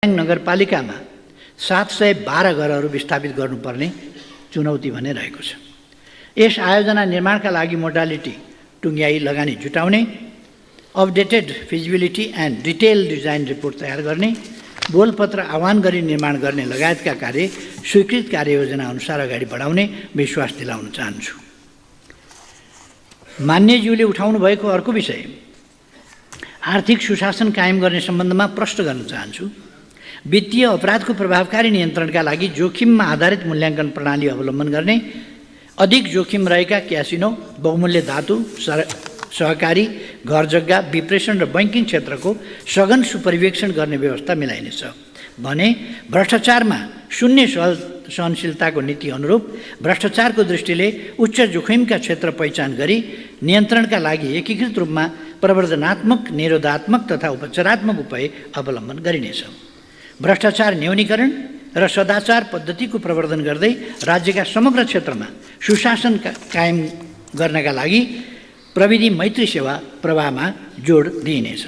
नगरपालिकामा 712 घरहरू विस्थापित गर्नुपर्ने चुनौती भने रहेको छ। यस आयोजना निर्माणका लागि मोडालिटी टुङ्ग्याई लगानी जुटाउने, updated feasibility and detail design report तयार गर्ने, बोलपत्र आह्वान गरी निर्माण गर्ने लगायतका कार्य स्वीकृत कार्ययोजना अनुसार अगाडि बढाउने विश्वास दिलाउन चाहन्छु। मान्यज्यूले उठाउनु भएको अर्को विषय आर्थिक सुशासन कायम गर्ने सम्बन्धमा प्रश्न गर्न चाहन्छु। वित्तीय अपराधको प्रभावकारी नियन्त्रणका लागि जोखिममा आधारित मूल्याङ्कन प्रणाली अवलम्बन गर्ने, अधिक जोखिम रहेका क्यासिनो, बहुमूल्य धातु, सहकारी, घर जग्गा, विप्रेषण र बैंकिङ क्षेत्रको सघन सुपरिवेक्षण गर्ने व्यवस्था मिलाइनेछ भने भ्रष्टाचारमा शून्य सहनशीलताको नीति अनुरूप भ्रष्टाचारको दृष्टिले उच्च जोखिमका क्षेत्र पहिचान गरी नियन्त्रणका लागि एकीकृत रूपमा प्रवर्धनात्मक, निरोधात्मक तथा उपचारात्मक उपाय अवलम्बन गरिनेछ। भ्रष्टाचार न्यूनीकरण र सदाचार पद्धतिको प्रवर्धन गर्दै राज्यका समग्र क्षेत्रमा सुशासन कायम गर्नका लागि प्रविधि मैत्री सेवा प्रवाहमा जोड दिइनेछ।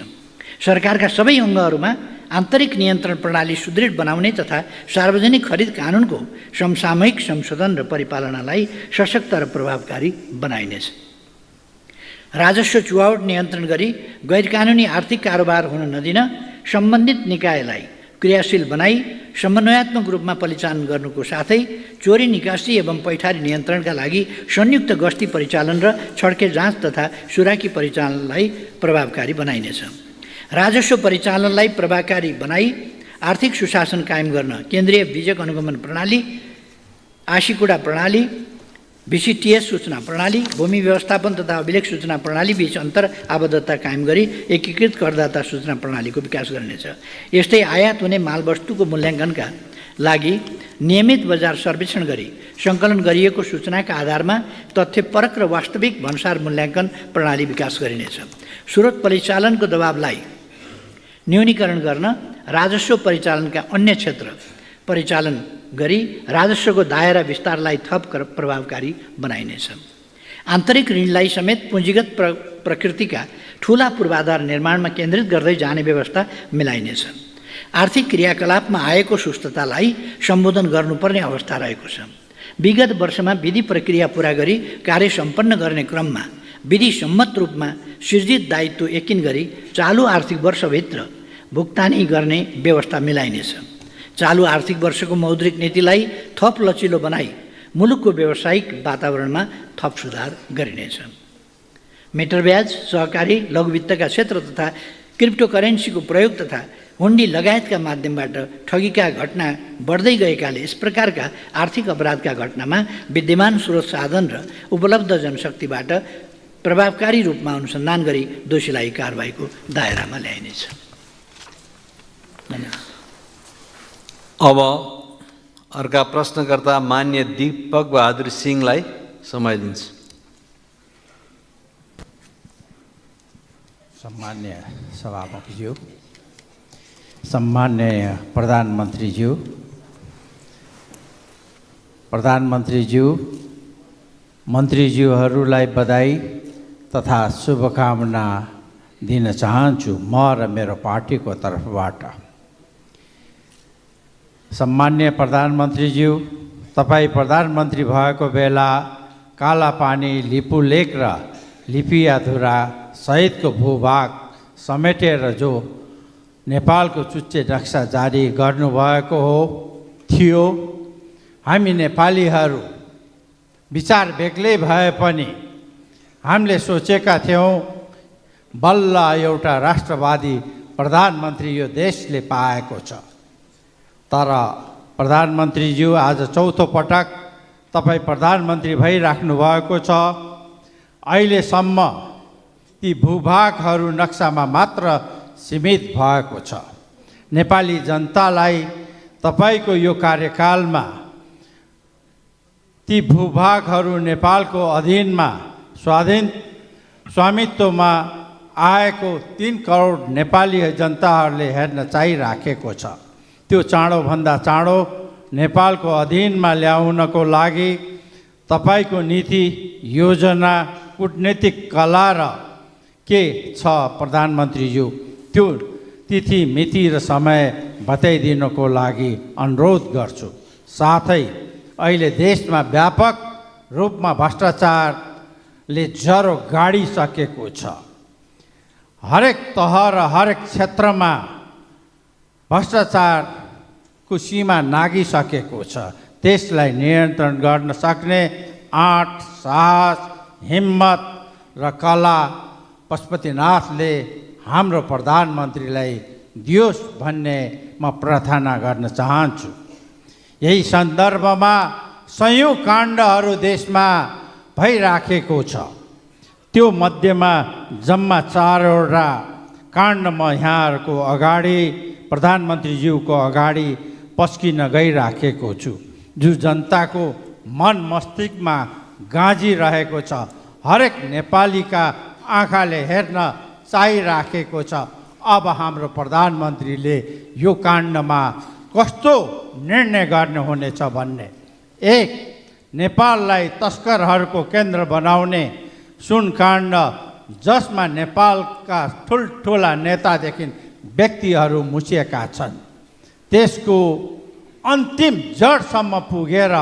सरकारका सबै अङ्गहरूमा आन्तरिक नियन्त्रण प्रणाली सुदृढ बनाउने तथा सार्वजनिक खरिद कानुनको समसामयिक संशोधन र परिपालनालाई सशक्त र प्रभावकारी बनाइनेछ। राजस्व चुहावट नियन्त्रण गरी गैरकानुनी आर्थिक कारोबार हुन नदिन सम्बन्धित निकायलाई क्रियाशील बनाई समन्वयात्मक रूपमा परिचालन गर्नुको साथै चोरी निकासी एवं पैठारी नियन्त्रणका लागि संयुक्त गस्ती परिचालन र छड्के जाँच तथा सुराकी परिचालनलाई प्रभावकारी बनाइनेछ। राजस्व परिचालनलाई प्रभावकारी बनाई आर्थिक सुशासन कायम गर्न केन्द्रीय बीजक अनुगमन प्रणाली, आशीकुडा प्रणाली, VCTS सूचना प्रणाली, भूमि व्यवस्थापन तथा अभिलेख सूचना प्रणाली बीच अन्तर आबद्धता कायम गरी एकीकृत करदाता सूचना प्रणालीको विकास गरिनेछ। यस्तै आयात हुने मालवस्तुको मूल्याङ्कनका लागि नियमित बजार सर्वेक्षण गरी सङ्कलन गरिएको सूचनाका आधारमा तथ्यपरक र वास्तविक भन्सार मूल्याङ्कन प्रणाली विकास गरिनेछ। स्रोत परिचालनको दबावलाई न्यूनीकरण गर्न राजस्व परिचालनका अन्य क्षेत्र परिचालन गरी राजस्वको दायरा विस्तारलाई थप प्रभावकारी बनाइनेछ। आन्तरिक ऋणलाई समेत पुँजीगत प्रकृतिका ठूला पूर्वाधार निर्माणमा केन्द्रित गर्दै जाने व्यवस्था मिलाइनेछ। आर्थिक क्रियाकलापमा आएको सुस्ततालाई सम्बोधन गर्नुपर्ने अवस्था रहेको छ। विगत वर्षमा विधि प्रक्रिया पूरा गरी कार्य सम्पन्न गर्ने क्रममा विधि सम्मत रूपमा सृजित दायित्व यकिन गरी चालु आर्थिक वर्षभित्र भुक्तानी गर्ने व्यवस्था मिलाइनेछ। चालु आर्थिक वर्षको मौद्रिक नीतिलाई थप लचिलो बनाई मुलुकको व्यावसायिक वातावरणमा थप सुधार गरिनेछ। मेटर ब्याज, सहकारी, लघुवित्तका क्षेत्र तथा क्रिप्टोकरेन्सीको प्रयोग तथा हुन्डी लगायतका माध्यमबाट ठगीका घटना बढ्दै गएकाले यस प्रकारका आर्थिक अपराधका घटनामा विद्यमान स्रोत साधन र उपलब्ध जनशक्तिबाट प्रभावकारी रूपमा अनुसन्धान गरी दोषीलाई कारबाहीको दायरामा ल्याइनेछ। धन्यवाद। अब अर्का प्रश्नकर्ता मान्य दीपक बहादुर सिंहलाई समय दिन्छु। सम्मान्य सभामुखज्यू, सम्मान्य प्रधानमन्त्रीज्यू, मन्त्रीज्यूहरूलाई बधाई तथा शुभकामना दिन चाहन्छु म र मेरो पार्टीको तर्फबाट। सम्मान्य प्रधानमन्त्रीज्यू, तपाईँ प्रधानमन्त्री भएको बेला कालापानी, लिपुलेक र लिपियाधुरा सहितको भूभाग समेटेर जो नेपालको चुच्चे नक्सा जारी गर्नुभएको थियो, हामी नेपालीहरू विचार बेग्लै भए पनि हामीले सोचेका थियौँ बल्ल एउटा राष्ट्रवादी प्रधानमन्त्री यो देशले पाएको छ। तर प्रधानमन्त्रीज्यू, आज चौथो पटक तपाईँ प्रधानमन्त्री भइराख्नु भएको छ। अहिलेसम्म ती भूभागहरू नक्सामा मात्र सीमित भएको छ। नेपाली जनतालाई तपाईँको यो कार्यकालमा ती भूभागहरू नेपालको अधीनमा स्वामित्वमा आएको 3 करोड नेपाली जनताहरूले हेर्न चाहिराखेको छ। त्यो चाँडोभन्दा चाँडो नेपालको अधीनमा ल्याउनको लागि तपाईको नीति, योजना, कूटनीतिक कला र के छ प्रधानमन्त्रीज्यू, त्यो तिथि मिति र समय बताइदिनको लागि अनुरोध गर्छु। साथै अहिले देशमा व्यापक रूपमा भ्रष्टाचारले ज्वरो गाडिसकेको छ। हरेक तह र हरेक क्षेत्रमा भ्रष्टाचारको सीमा नागिसकेको छ। त्यसलाई नियन्त्रण गर्न सक्ने आँट, साहस, हिम्मत र कला पशुपतिनाथले हाम्रो प्रधानमन्त्रीलाई दियोस् भन्ने म प्रार्थना गर्न चाहन्छु। यही सन्दर्भमा सयौँ काण्डहरू देशमा भइराखेको छ। त्यो मध्येमा जम्मा 4वटा काण्ड म यहाँहरूको अगाडि प्रधानमन्त्रीज्यूको अगाडि पस्किन गइराखेको छु, जो जनताको मन मस्तिष्कमा गाँजिरहेको छ। हरेक नेपालीका आँखाले हेर्न चाहिराखेको छ। अब हाम्रो प्रधानमन्त्रीले यो काण्डमा कस्तो निर्णय गर्नुहुनेछ भन्ने। 1. नेपाललाई तस्करहरूको केन्द्र बनाउने सुनकाण्ड, जसमा नेपालका ठुल्ठुला नेतादेखि व्यक्तिहरू मुछिएका छन्, त्यसको अन्तिम जडसम्म पुगेर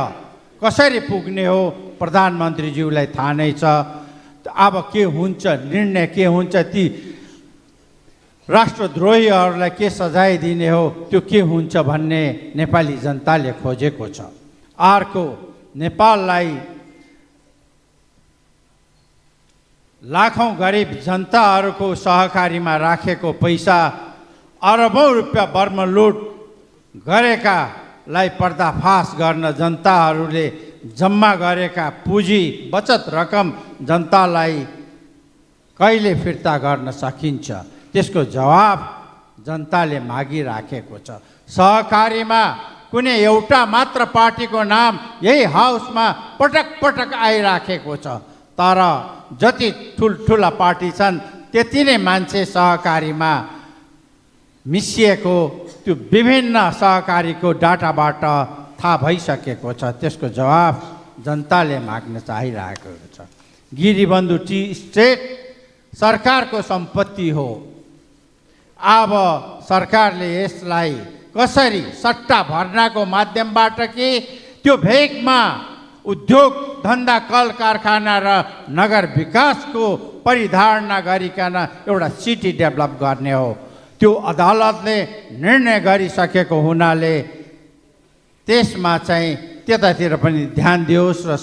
कसरी पुग्ने हो प्रधानमन्त्रीज्यूलाई थाहा नै छ। अब के हुन्छ, निर्णय के हुन्छ, ती राष्ट्रद्रोहीहरूलाई के सजाय दिने हो, त्यो के हुन्छ भन्ने नेपाली जनताले खोजेको छ। अर्को, नेपाललाई लाखौँ गरिब जनताहरूको सहकारीमा राखेको पैसा, अरबौँ रुपियाँ बर्मलुट गरेकालाई पर्दाफास गर्न जनताहरूले जम्मा गरेका पुँजी बचत रकम जनतालाई कहिले फिर्ता गर्न सकिन्छ, त्यसको जवाब जनताले मागिराखेको छ। सहकारीमा कुनै एउटा मात्र पार्टीको नाम यही हाउसमा पटक पटक आइराखेको छ, तर जति ठुल्ठुला पार्टी छन् त्यति नै मान्छे सहकारीमा मिसिएको त्यो विभिन्न सहकारीको डाटाबाट थाहा भइसकेको छ। त्यसको जवाब जनताले माग्न चाहिरहेको छ। गिरीबन्धु टी स्टेट सरकारको सम्पत्ति हो। अब सरकारले यसलाई कसरी सट्टा भर्नाको माध्यमबाट कि त्यो भेगमा उद्योग धन्दा, कल कारखाना र नगर विकासको परिधारणा गरिकन एउटा सिटी डेभलप गर्ने हो, त्यो अदालतले निर्णय गरिसकेको हुनाले त्यसमा चाहिँ त्यतातिर पनि ध्यान दियोस् र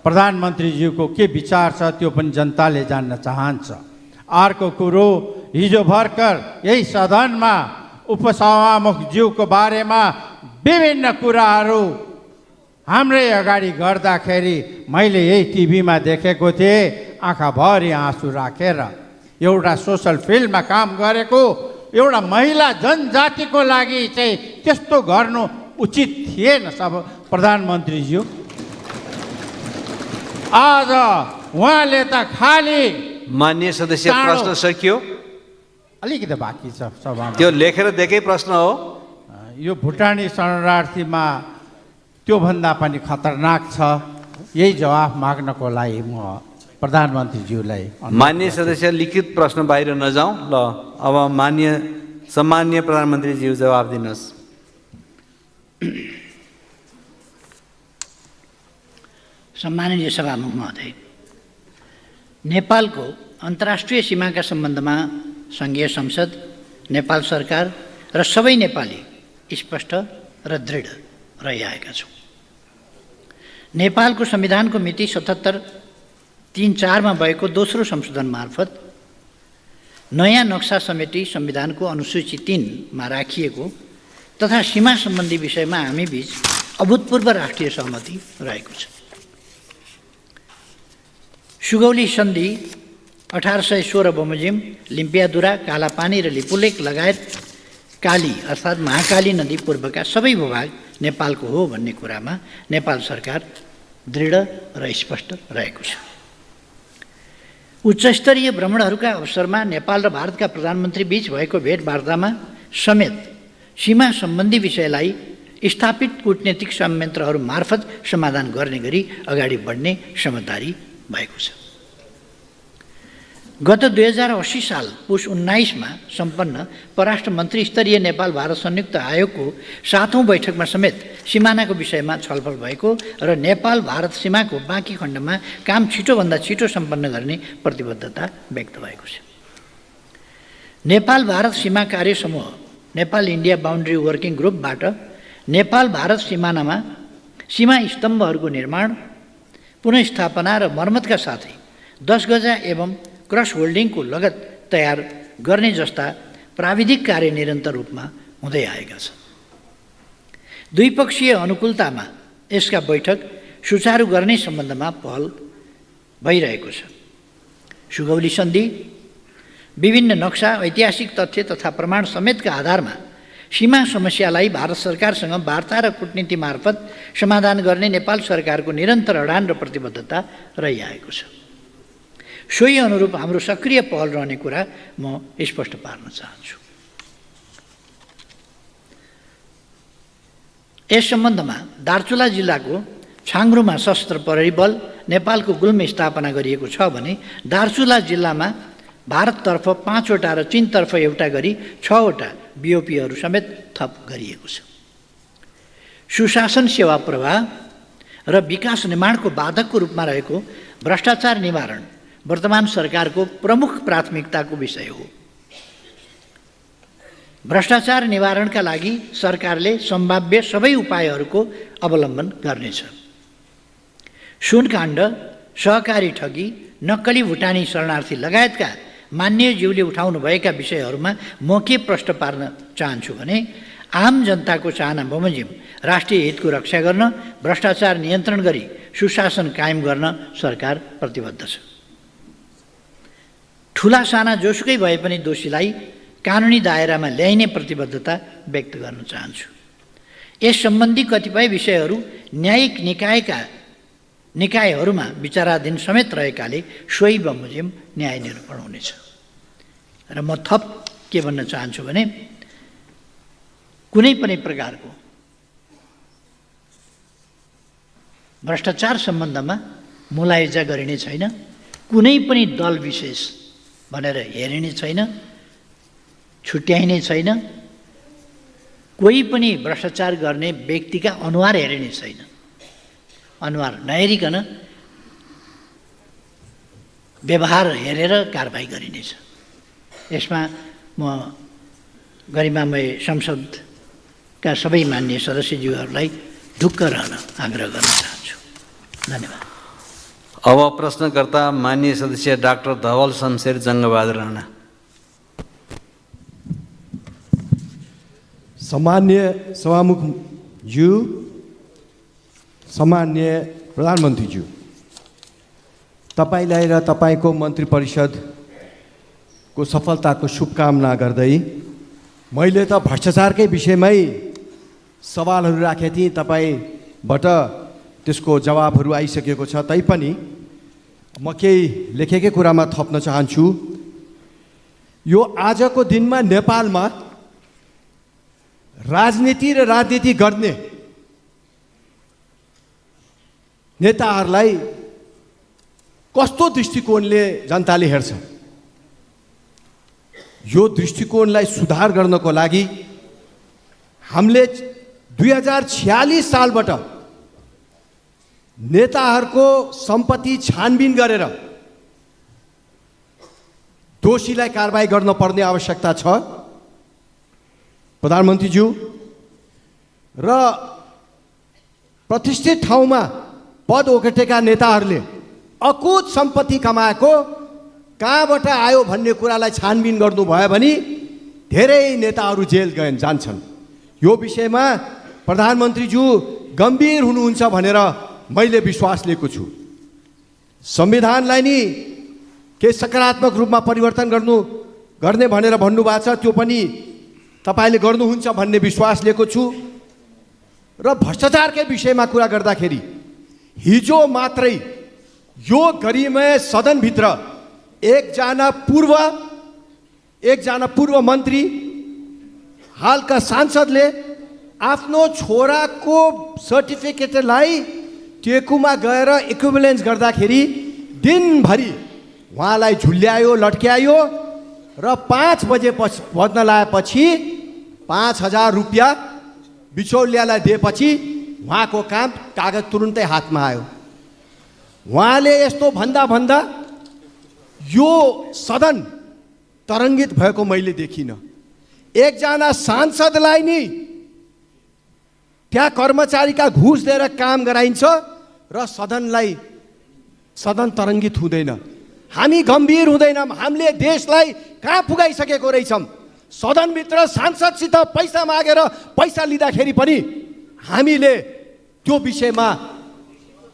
प्रधानमन्त्रीज्यूको के विचार छ त्यो पनि जनताले जान्न चाहन्छ। अर्को कुरो, हिजो भर्खर यही सदनमा उपसभामुखज्यूको बारेमा विभिन्न कुराहरू हाम्रै अगाडि गर्दाखेरि मैले यही टिभीमा देखेको थिएँ, आँखाभरि आँसु राखेर। एउटा सोसल फिल्डमा काम गरेको एउटा महिला जनजातिको लागि चाहिँ त्यस्तो गर्नु उचित थिएन सब प्रधानमन्त्रीज्यू। आज उहाँले त खाली मान्य सदस्य प्रश्न सकियो, अलिकति बाँकी छ सभामा। त्यो लेखेर दिएकै प्रश्न हो। यो भुटानी शरणार्थीमा त्योभन्दा पनि खतरनाक छ। यही जवाफ माग्नको लागि म प्रधानमन्त्रीज्यूलाई। मान्य सदस्य लिखित प्रश्न बाहिर नजाउँ। ल अब सम्मान्य प्रधानमन्त्रीज्यू जवाफ दिनुहोस्। सम्माननीय सभामुख महोदय, नेपालको अन्तर्राष्ट्रिय सीमाका सम्बन्धमा सङ्घीय संसद, नेपाल सरकार र सबै नेपाली स्पष्ट र दृढ रहिआएका छौँ। नेपालको संविधानको मिति 77-3-4 भएको दोस्रो संशोधन मार्फत नयाँ नक्सा समेटी संविधानको अनुसूची 3 राखिएको तथा सीमा सम्बन्धी विषयमा हामी बीच अभूतपूर्व राष्ट्रिय सहमति रहेको छ। सुगौली सन्धि 1816 बमोजिम, लिम्पियादुरा, कालापानी र लिपुलेक लगायत काली अर्थात् महाकाली नदी पूर्वका सबै भूभाग नेपालको हो भन्ने कुरामा नेपाल सरकार दृढ र स्पष्ट रहेको छ। उच्चस्तरीय भ्रमणहरूका अवसरमा नेपाल र भारतका प्रधानमन्त्री बीच भएको भेटवार्तामा समेत सीमा सम्बन्धी विषयलाई स्थापित कूटनीतिक संयन्त्रहरू मार्फत समाधान गर्ने गरी अगाडि बढ्ने समझदारी भएको छ। गत 2080 साल पुस 19मा सम्पन्न परराष्ट्र मन्त्री स्तरीय नेपाल भारत संयुक्त आयोगको 7औं बैठकमा समेत सिमानाको विषयमा छलफल भएको र नेपाल भारत सीमाको बाँकी खण्डमा काम छिटोभन्दा छिटो सम्पन्न गर्ने प्रतिबद्धता व्यक्त भएको छ। नेपाल भारत सीमा कार्य समूह नेपाल इन्डिया बाउन्ड्री वर्किङ ग्रुपबाट नेपाल भारत सिमानामा सीमा स्तम्भहरूको निर्माण, पुनर्स्थापना र मर्मतका साथै 10 गजा एवं क्रस होल्डिङको लगत तयार गर्ने जस्ता प्राविधिक कार्य निरन्तर रूपमा हुँदै आएका छन्। द्विपक्षीय अनुकूलतामा यसका बैठक सुचारू गर्ने सम्बन्धमा पहल भइरहेको छ। सुगौली सन्धि, विभिन्न नक्सा, ऐतिहासिक तथ्य तथा प्रमाण समेतका आधारमा सीमा समस्यालाई भारत सरकारसँग वार्ता र कूटनीति मार्फत समाधान गर्ने नेपाल सरकारको निरन्तर अडान र प्रतिबद्धता रहिआएको छ। सोही अनुरूप हाम्रो सक्रिय पहल रहने कुरा म स्पष्ट पार्न चाहन्छु। यस सम्बन्धमा दार्चुला जिल्लाको छाङ्ग्रुमा सशस्त्र प्रहरी बल नेपालको गुल्म स्थापना गरिएको छ भने दार्चुला जिल्लामा भारततर्फ 5 वटा र चीनतर्फ एउटा गरी 6 वटा बिओपीहरू समेत थप गरिएको छ। सुशासन, सेवा प्रवाह र विकास निर्माणको बाधकको रूपमा रहेको भ्रष्टाचार निवारण वर्तमान सरकारको प्रमुख प्राथमिकताको विषय हो। भ्रष्टाचार निवारणका लागि सरकारले सम्भाव्य सबै उपायहरूको अवलम्बन गर्नेछ। सुनकाण्ड, सहकारी ठगी, नक्कली भुटानी शरणार्थी लगायतका मान्यज्यूले उठाउनुभएका विषयहरूमा म के प्रश्न पार्न चाहन्छु भने आम जनताको चाहना बमोजिम राष्ट्रिय हितको रक्षा गर्न, भ्रष्टाचार नियन्त्रण गरी सुशासन कायम गर्न सरकार प्रतिबद्ध छ। ठुला साना जोसुकै भए पनि दोषीलाई कानुनी दायरामा ल्याइने प्रतिबद्धता व्यक्त गर्न चाहन्छु। यस सम्बन्धी कतिपय विषयहरू न्यायिक निकायहरूमा विचाराधीन समेत रहेकाले सोही बमोजिम न्याय निरूपण हुनेछ। र म थप के भन्न चाहन्छु भने कुनै पनि प्रकारको भ्रष्टाचार सम्बन्धमा मुलायजा गरिने छैन, कुनै पनि दल विशेष भनेर हेरिने छैन, छुट्याइने छैन, कोही पनि भ्रष्टाचार गर्ने व्यक्तिका अनुहार हेरिने छैन। अनुहार नहेरिकन व्यवहार हेरेर कारबाही गरिनेछ। यसमा म गरिमामय संसदका सबै मान्य सदस्यज्यूहरूलाई ढुक्क रहन आग्रह गर्न चाहन्छु। धन्यवाद। अब प्रश्नकर्ता माननीय सदस्य डाक्टर धवल शमशेर जङ्गबहादुर राणा। सम्मान्य सभामुखज्यू, सम्मान्य प्रधानमन्त्रीज्यू, तपाईँलाई र तपाईँको मन्त्री परिषदको सफलताको शुभकामना गर्दै मैले त भ्रष्टाचारकै विषयमै सवालहरू राखेको थिएँ, तपाईँबाट त्यसको जवाबहरू आइसकेको छ। तैपनि म केही लेखेकै कुरामा थप्न चाहन्छु। यो आजको दिनमा नेपालमा राजनीति र राजनीति गर्ने नेताहरूलाई कस्तो दृष्टिकोणले जनताले हेर्छ, यो दृष्टिकोणलाई सुधार गर्नको लागि हामीले 2046 सालबाट नेताहरूको सम्पत्ति छानबिन गरेर दोषीलाई कारबाही गर्न पर्ने आवश्यकता छ। प्रधानमन्त्रीज्यू, र प्रतिष्ठित ठाउँमा पद ओगटेका नेताहरूले अकुत सम्पत्ति कमाएको कहाँबाट आयो भन्ने कुरालाई छानबिन गर्नुभयो भने धेरै नेताहरू जेल जान्छन्। यो विषयमा प्रधानमन्त्रीज्यू गम्भीर हुनुहुन्छ भनेर मैले विश्वास लिएको छु। संविधानलाई नि के सकारात्मक रूपमा परिवर्तन गर्ने भनेर भन्नुभएको छ, त्यो पनि तपाईँले गर्नुहुन्छ भन्ने विश्वास लिएको छु। र भ्रष्टाचारकै विषयमा कुरा गर्दाखेरि हिजो मात्रै यो गरिमय सदनभित्र एकजना पूर्व मन्त्री, हालका सांसदले आफ्नो छोराको सर्टिफिकेटलाई टेकुमा गएर इक्विभलेन्स गर्दाखेरि दिनभरि उहाँलाई झुल्यायो, लट्क्यायो र 5 बजे बज्न लागेपछि 5,000 रुपियाँ बिचौलियालाई दिएपछि उहाँको काम कागज तुरुन्तै हातमा आयो। उहाँले यस्तो भन्दा यो सदन तरङ्गित भएको मैले देखिनँ। एकजना सांसदलाई नि त्यहाँ कर्मचारीका घुस दिएर काम गराइन्छ र सदन तरङ्गित हुँदैन। हामी गम्भीर हुँदैनौँ। हामीले देशलाई कहाँ पुगाइसकेको रहेछौँ। सदनभित्र सांसदसित पैसा मागेर पैसा लिँदाखेरि पनि हामीले त्यो विषयमा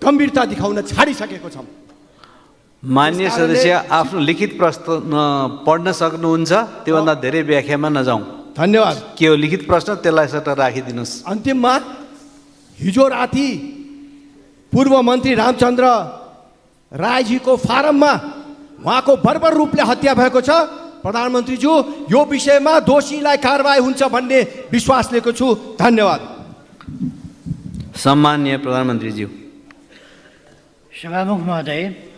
गम्भीरता देखाउन छाडिसकेको छौँ। मान्य सदस्य आफ्नो लिखित प्रश्न पढ्न सक्नुहुन्छ, त्योभन्दा धेरै व्याख्यामा नजाउँ। धन्यवाद। के हो लिखित प्रश्न, त्यसलाई सट्ट राखिदिनुहोस्। अन्तिममा हिजो राति पूर्व मन्त्री रामचन्द्र रायजीको फारममा उहाँको बर्बर रूपले हत्या भएको छ। प्रधानमन्त्रीज्यू, यो विषयमा दोषीलाई कारबाही हुन्छ भन्ने विश्वास लिएको छु। धन्यवाद। सम्माननीय प्रधानमन्त्रीज्यू। सभामुख महोदय,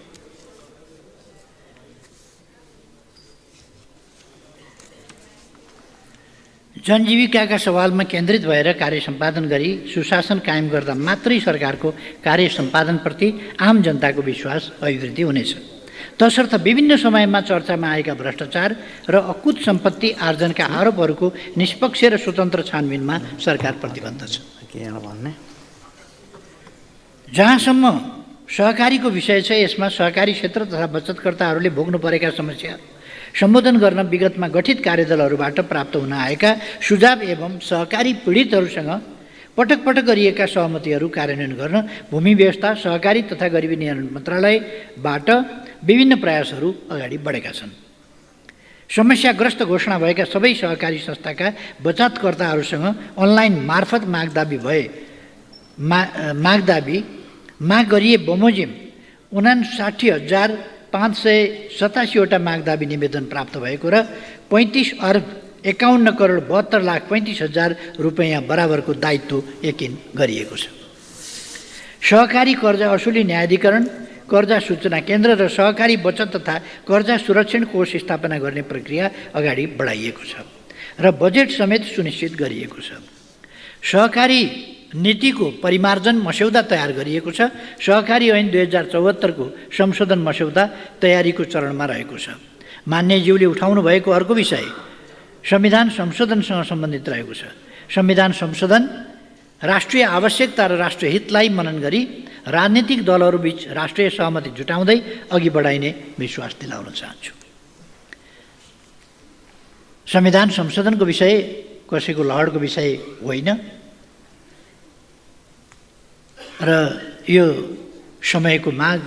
जनजीविकाका सवालमा केन्द्रित भएर कार्य सम्पादन गरी सुशासन कायम गर्दा मात्रै सरकारको कार्य सम्पादनप्रति आम जनताको विश्वास अभिवृद्धि हुनेछ। तसर्थ विभिन्न समयमा चर्चामा आएका भ्रष्टाचार र अकुत सम्पत्ति आर्जनका आरोपहरूको निष्पक्ष र स्वतन्त्र छानबिनमा सरकार प्रतिबद्ध छ। जहाँसम्म सहकारीको विषय छ, यसमा सहकारी क्षेत्र तथा बचतकर्ताहरूले भोग्नु परेका समस्या सम्बोधन गर्न विगतमा गठित कार्यदलहरूबाट प्राप्त हुन आएका सुझाव एवं सहकारी पीडितहरूसँग पटक पटक गरिएका सहमतिहरू कार्यान्वयन गर्न भूमि व्यवस्था, सहकारी तथा गरिबी निवारण मन्त्रालयबाट विभिन्न प्रयासहरू अगाडि बढेका छन्। समस्याग्रस्त घोषणा भएका सबै सहकारी संस्थाका बचतकर्ताहरूसँग अनलाइन मार्फत माग गरिए बमोजिम 59,587 वटा मागदाबी निवेदन प्राप्त भएको र 35,51,72,35,000 रुपैयाँ बराबरको दायित्व यकिन गरिएको छ। सहकारी कर्जा असुली न्यायाधिकरण, कर्जा सूचना केन्द्र र सहकारी बचत तथा कर्जा सुरक्षण कोष स्थापना गर्ने प्रक्रिया अगाडि बढाइएको छ र बजेट समेत सुनिश्चित गरिएको छ। सहकारी नीतिको परिमार्जन मस्यौदा तयार गरिएको छ। सहकारी ऐन 2074 को संशोधन मस्यौदा तयारीको चरणमा रहेको छ। मान्यज्यूले उठाउनु भएको अर्को विषय संविधान संशोधनसँग सम्बन्धित रहेको छ। संविधान संशोधन राष्ट्रिय आवश्यकता र राष्ट्रिय हितलाई मनन गरी राजनीतिक दलहरूबीच राष्ट्रिय सहमति जुटाउँदै अघि बढाइने विश्वास दिलाउन चाहन्छु। संविधान संशोधनको विषय कसैको लहरको विषय होइन र यो समयको माग,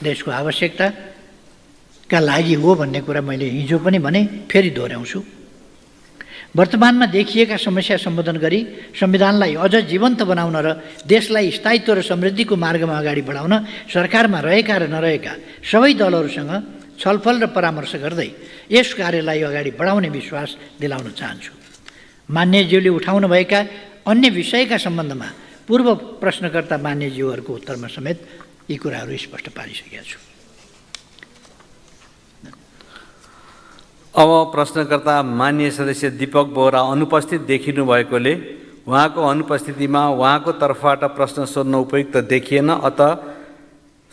देशको आवश्यकताका लागि हो भन्ने कुरा मैले हिजो पनि भने, फेरि दोहोऱ्याउँछु। वर्तमानमा देखिएका समस्या सम्बोधन गरी संविधानलाई अझ जीवन्त बनाउन र देशलाई स्थायित्व र समृद्धिको मार्गमा अगाडि बढाउन सरकारमा रहेका र नरहेका सबै दलहरूसँग छलफल र परामर्श गर्दै यस कार्यलाई अगाडि बढाउने विश्वास दिलाउन चाहन्छु। मान्यज्यूले उठाउनुभएका अन्य विषयका सम्बन्धमा पूर्व प्रश्नकर्ता मान्यज्यूहरूको उत्तरमा समेत यी कुराहरू स्पष्ट पारिसकेका छु। अब प्रश्नकर्ता मान्य सदस्य दीपक बोहरा अनुपस्थित देखिनु भएकोले उहाँको अनुपस्थितिमा उहाँको तर्फबाट प्रश्न सोध्न उपयुक्त देखिएन, अत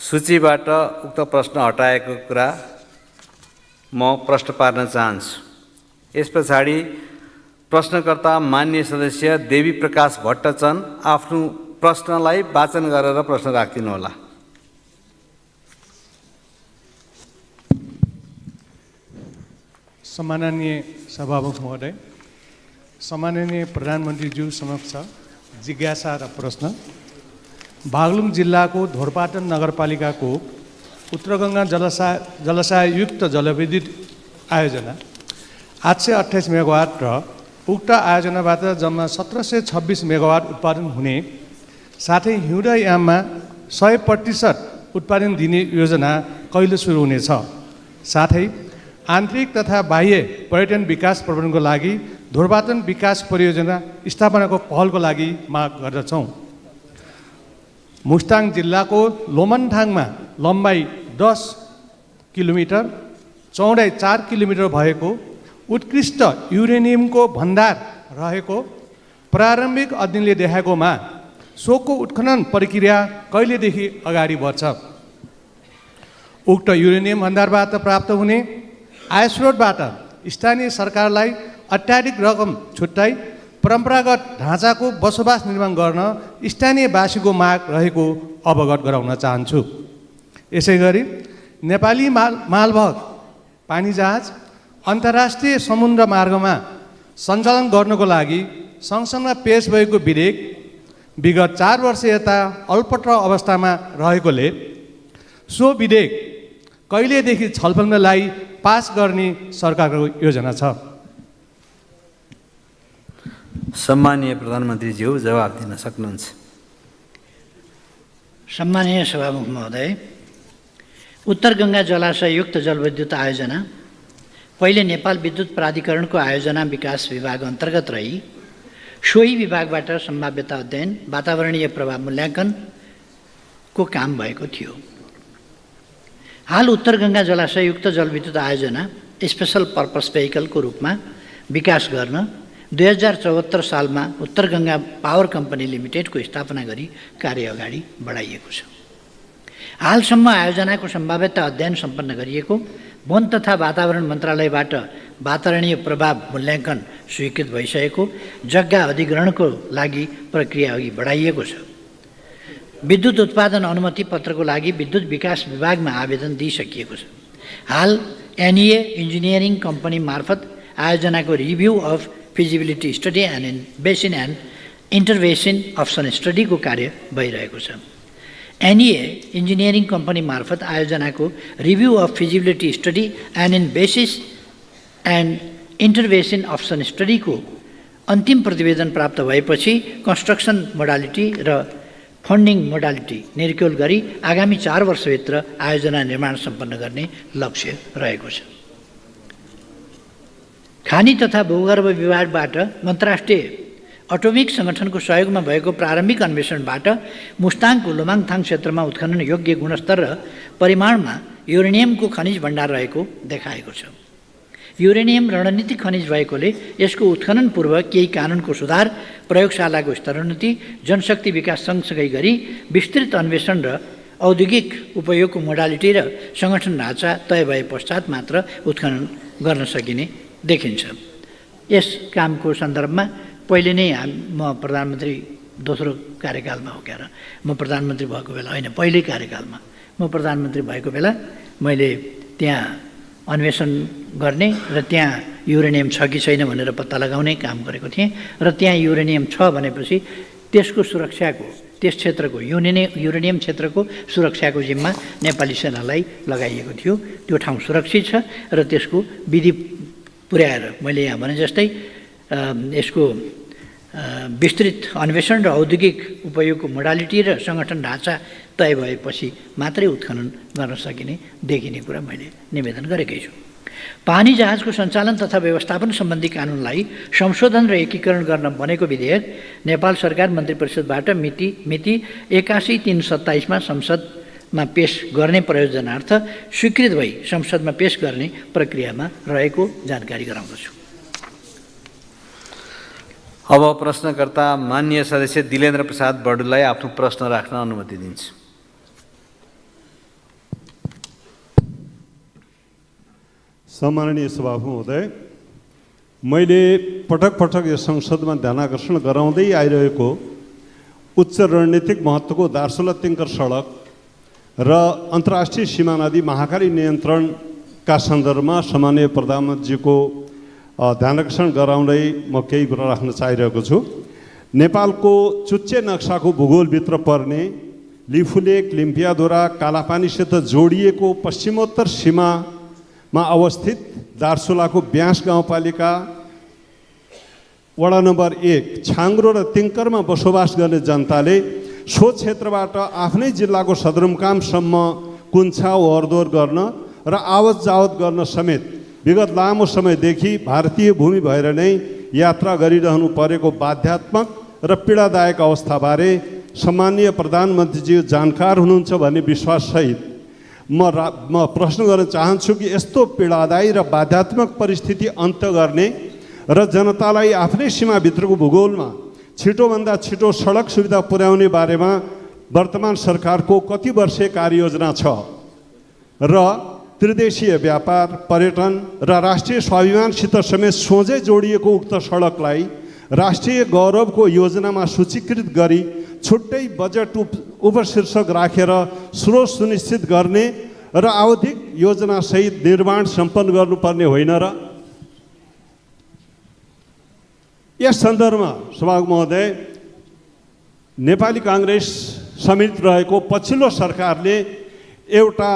सूचीबाट उक्त प्रश्न हटाएको कुरा म प्रश्न पार्न चाहन्छु। यस पछाडि प्रश्नकर्ता मान्य सदस्य देवी प्रकाश भट्टचन आफ्नो प्रश्नलाई वाचन गरेर प्रश्न राखिदिनुहोला। सम्माननीय सभामुख महोदय, सम्माननीय प्रधानमन्त्रीज्यू समक्ष जिज्ञासा र प्रश्न। बागलुङ जिल्लाको धोरपाटन नगरपालिकाको उत्तरगङ्गा जलाशययुक्त जलविद्युत आयोजना 828 मेगावाट र उक्त आयोजनाबाट जम्मा 1726 मेगावाट उत्पादन हुने साथै हिउँदे याममा 100% उत्पादन दिने योजना कहिले सुरु हुनेछ? साथै आन्तरिक तथा बाह्य पर्यटन विकास प्रबन्धनको लागि धोरपाटन विकास परियोजना स्थापनाको पहलको लागि माग गर्दछौँ। मुस्ताङ जिल्लाको लोमनथाङमा लम्बाइ 10 किलोमिटर, चौडाइ 4 किलोमिटर भएको उत्कृष्ट युरेनियमको भण्डार रहेको प्रारम्भिक अध्ययनले देखाएकोमा सोको उत्खनन प्रक्रिया कहिलेदेखि अगाडि बढ्छ? उक्त युरेनियम भण्डारबाट प्राप्त हुने आय स्रोतबाट स्थानीय सरकारलाई अत्याधिक रकम छुट्याई परम्परागत ढाँचाको बसोबास निर्माण गर्न स्थानीयवासीको माग रहेको अवगत गराउन चाहन्छु। यसै गरी नेपाली मालवाहक पानी जहाज अन्तर्राष्ट्रिय समुद्र मार्गमा सञ्चालन गर्नको लागि संसदमा पेश भएको विधेयक विगत 4 वर्ष यता अल्पत्र अवस्थामा रहेकोले सो विधेयक कहिलेदेखि छलफलमा लाई पास गर्ने सरकारको योजना छ? सम्मानीय प्रधानमन्त्रीज्यू जवाब दिन सक्नुहुन्छ। सम्मानीय सभामुख महोदय, उत्तर गङ्गा जलाशययुक्त जलविद्युत आयोजना पहिले नेपाल विद्युत प्राधिकरणको आयोजना विकास विभाग अन्तर्गत रही सोही विभागबाट सम्भाव्यता अध्ययन, वातावरणीय प्रभाव मूल्याङ्कनको काम भएको थियो। हाल उत्तर गङ्गा जलाशययुक्त जलविद्युत आयोजना स्पेशल पर्पस भेहिकलको रूपमा विकास गर्न 2074 सालमा उत्तर गङ्गा पावर कम्पनी लिमिटेडको स्थापना गरी कार्य अगाडि बढाइएको छ। हालसम्म आयोजनाको सम्भाव्यता अध्ययन सम्पन्न गरिएको, वन तथा वातावरण मन्त्रालयबाट वातावरणीय प्रभाव मूल्याङ्कन स्वीकृत भइसकेको, जग्गा अधिग्रहणको लागि प्रक्रिया अघि बढाइएको छ। विद्युत उत्पादन अनुमति पत्रको लागि विद्युत विकास विभागमा आवेदन दिइसकिएको छ। हाल एनईए इन्जिनियरिङ कम्पनी मार्फत आयोजनाको review of feasibility study and basin and intervention option स्टडीको कार्य भइरहेको छ। एनईए इन्जिनियरिङ कम्पनी मार्फत आयोजनाको review of feasibility study and in basis and intervention option स्टडीको अन्तिम प्रतिवेदन प्राप्त भएपछि कन्स्ट्रक्सन मोडालिटी र फन्डिङ मोडालिटी निर्क्युल गरी आगामी 4 वर्षभित्र आयोजना निर्माण सम्पन्न गर्ने लक्ष्य रहेको छ। खानी तथा भूगर्भ विभागबाट अन्तर्राष्ट्रिय अटोमिक सङ्गठनको सहयोगमा भएको प्रारम्भिक अन्वेषणबाट मुस्ताङको लोमाङथाङ क्षेत्रमा उत्खनन योग्य गुणस्तर र परिमाणमा युरेनियमको खनिज भण्डार रहेको देखाएको छ। युरेनियम रणनीतिक खनिज भएकोले यसको उत्खनन पूर्व केही कानुनको सुधार, प्रयोगशालाको स्तरोन्नति, जनशक्ति विकास सँगसँगै गरी विस्तृत अन्वेषण र औद्योगिक उपयोगको मोडालिटी र सङ्गठन ढाँचा तय भए पश्चात मात्र उत्खनन गर्न सकिने देखिन्छ। यस कामको सन्दर्भमा पहिले नै म प्रधानमन्त्री दोस्रो कार्यकालमा हो क्या, म प्रधानमन्त्री भएको बेला होइन, पहिल्यै कार्यकालमा म प्रधानमन्त्री भएको बेला मैले त्यहाँ अन्वेषण गर्ने र त्यहाँ युरेनियम छ कि छैन भनेर पत्ता लगाउने काम गरेको थिएँ र त्यहाँ युरेनियम छ भनेपछि त्यसको सुरक्षाको, त्यस क्षेत्रको युरेनियम क्षेत्रको सुरक्षाको जिम्मा नेपाली सेनालाई लगाइएको थियो। त्यो ठाउँ सुरक्षित छ र त्यसको विधि पुर्याएर मैले यहाँ भने जस्तै यसको विस्तृत अन्वेषण र औद्योगिक उपयोगको मोडालिटी र सङ्गठन ढाँचा तय भएपछि मात्रै उत्खनन गर्न सकिने देखिने कुरा मैले निवेदन गरेकै छु। पानी जहाजको सञ्चालन तथा व्यवस्थापन सम्बन्धी कानुनलाई संशोधन र एकीकरण गर्न बनेको विधेयक नेपाल सरकार मन्त्री परिषदबाट मिति 81/3/27 संसदमा पेश गर्ने प्रयोजनार्थ स्वीकृत भई संसदमा पेश गर्ने प्रक्रियामा रहेको जानकारी गराउँदछु। अब प्रश्नकर्ता माननीय सदस्य दिलेन्द्र प्रसाद बडुलाई आफ्नो प्रश्न राख्न अनुमति दिन्छु। सम्माननीय सभामुख महोदय, मैले पटक पटक यस संसदमा ध्यानाकर्षण गराउँदै आइरहेको उच्च रणनीतिक महत्त्वको दार्चुला तिङ्कर सडक र अन्तर्राष्ट्रिय सीमा नदी महाकाली नियन्त्रणका सन्दर्भमा सम्माननीय प्रधानमन्त्रीको ध्यानाकर्षण गराउँदै म केही कुरा राख्न चाहिरहेको छु। नेपालको चुच्चे नक्साको भूगोलभित्र पर्ने लिफुलेक, लिम्पियाधुरा, कालापानीसित जोडिएको पश्चिमोत्तर सीमामा अवस्थित दार्चुलाको ब्यास गाउँपालिका वडा नम्बर 1 छाङ्ग्रो र तिङ्करमा बसोबास गर्ने जनताले सो क्षेत्रबाट आफ्नै जिल्लाको सदरमुकामसम्म कुन्छा ओहोरदोहोर गर्न र आवत जावत गर्न समेत विगत लामो समयदेखि भारतीय भूमि भएर नै यात्रा गरिरहनु परेको बाध्यात्मक र पीडादायक अवस्थाबारे सम्माननीय प्रधानमन्त्रीजी जानकार हुनुहुन्छ भन्ने विश्वाससहित म प्रश्न गर्न चाहन्छु कि यस्तो पीडादायी र बाध्यात्मक परिस्थिति अन्त्य गर्ने र जनतालाई आफ्नै सीमाभित्रको भूगोलमा छिटोभन्दा छिटो सडक सुविधा पुर्याउने बारेमा वर्तमान सरकारको कति वर्षे कार्ययोजना छ र त्रिदेशीय व्यापार, पर्यटन र राष्ट्रिय स्वाभिमानसित समेत सोझै जोडिएको उक्त सडकलाई राष्ट्रिय गौरवको योजनामा सूचीकृत गरी छुट्टै बजेट उपशीर्षक राखेर स्रोत सुनिश्चित गर्ने र आवधिक योजनासहित निर्माण सम्पन्न गर्नुपर्ने होइन र? यस सन्दर्भमा सभामुख महोदय, नेपाली काङ्ग्रेस समेत रहेको पछिल्लो सरकारले एउटा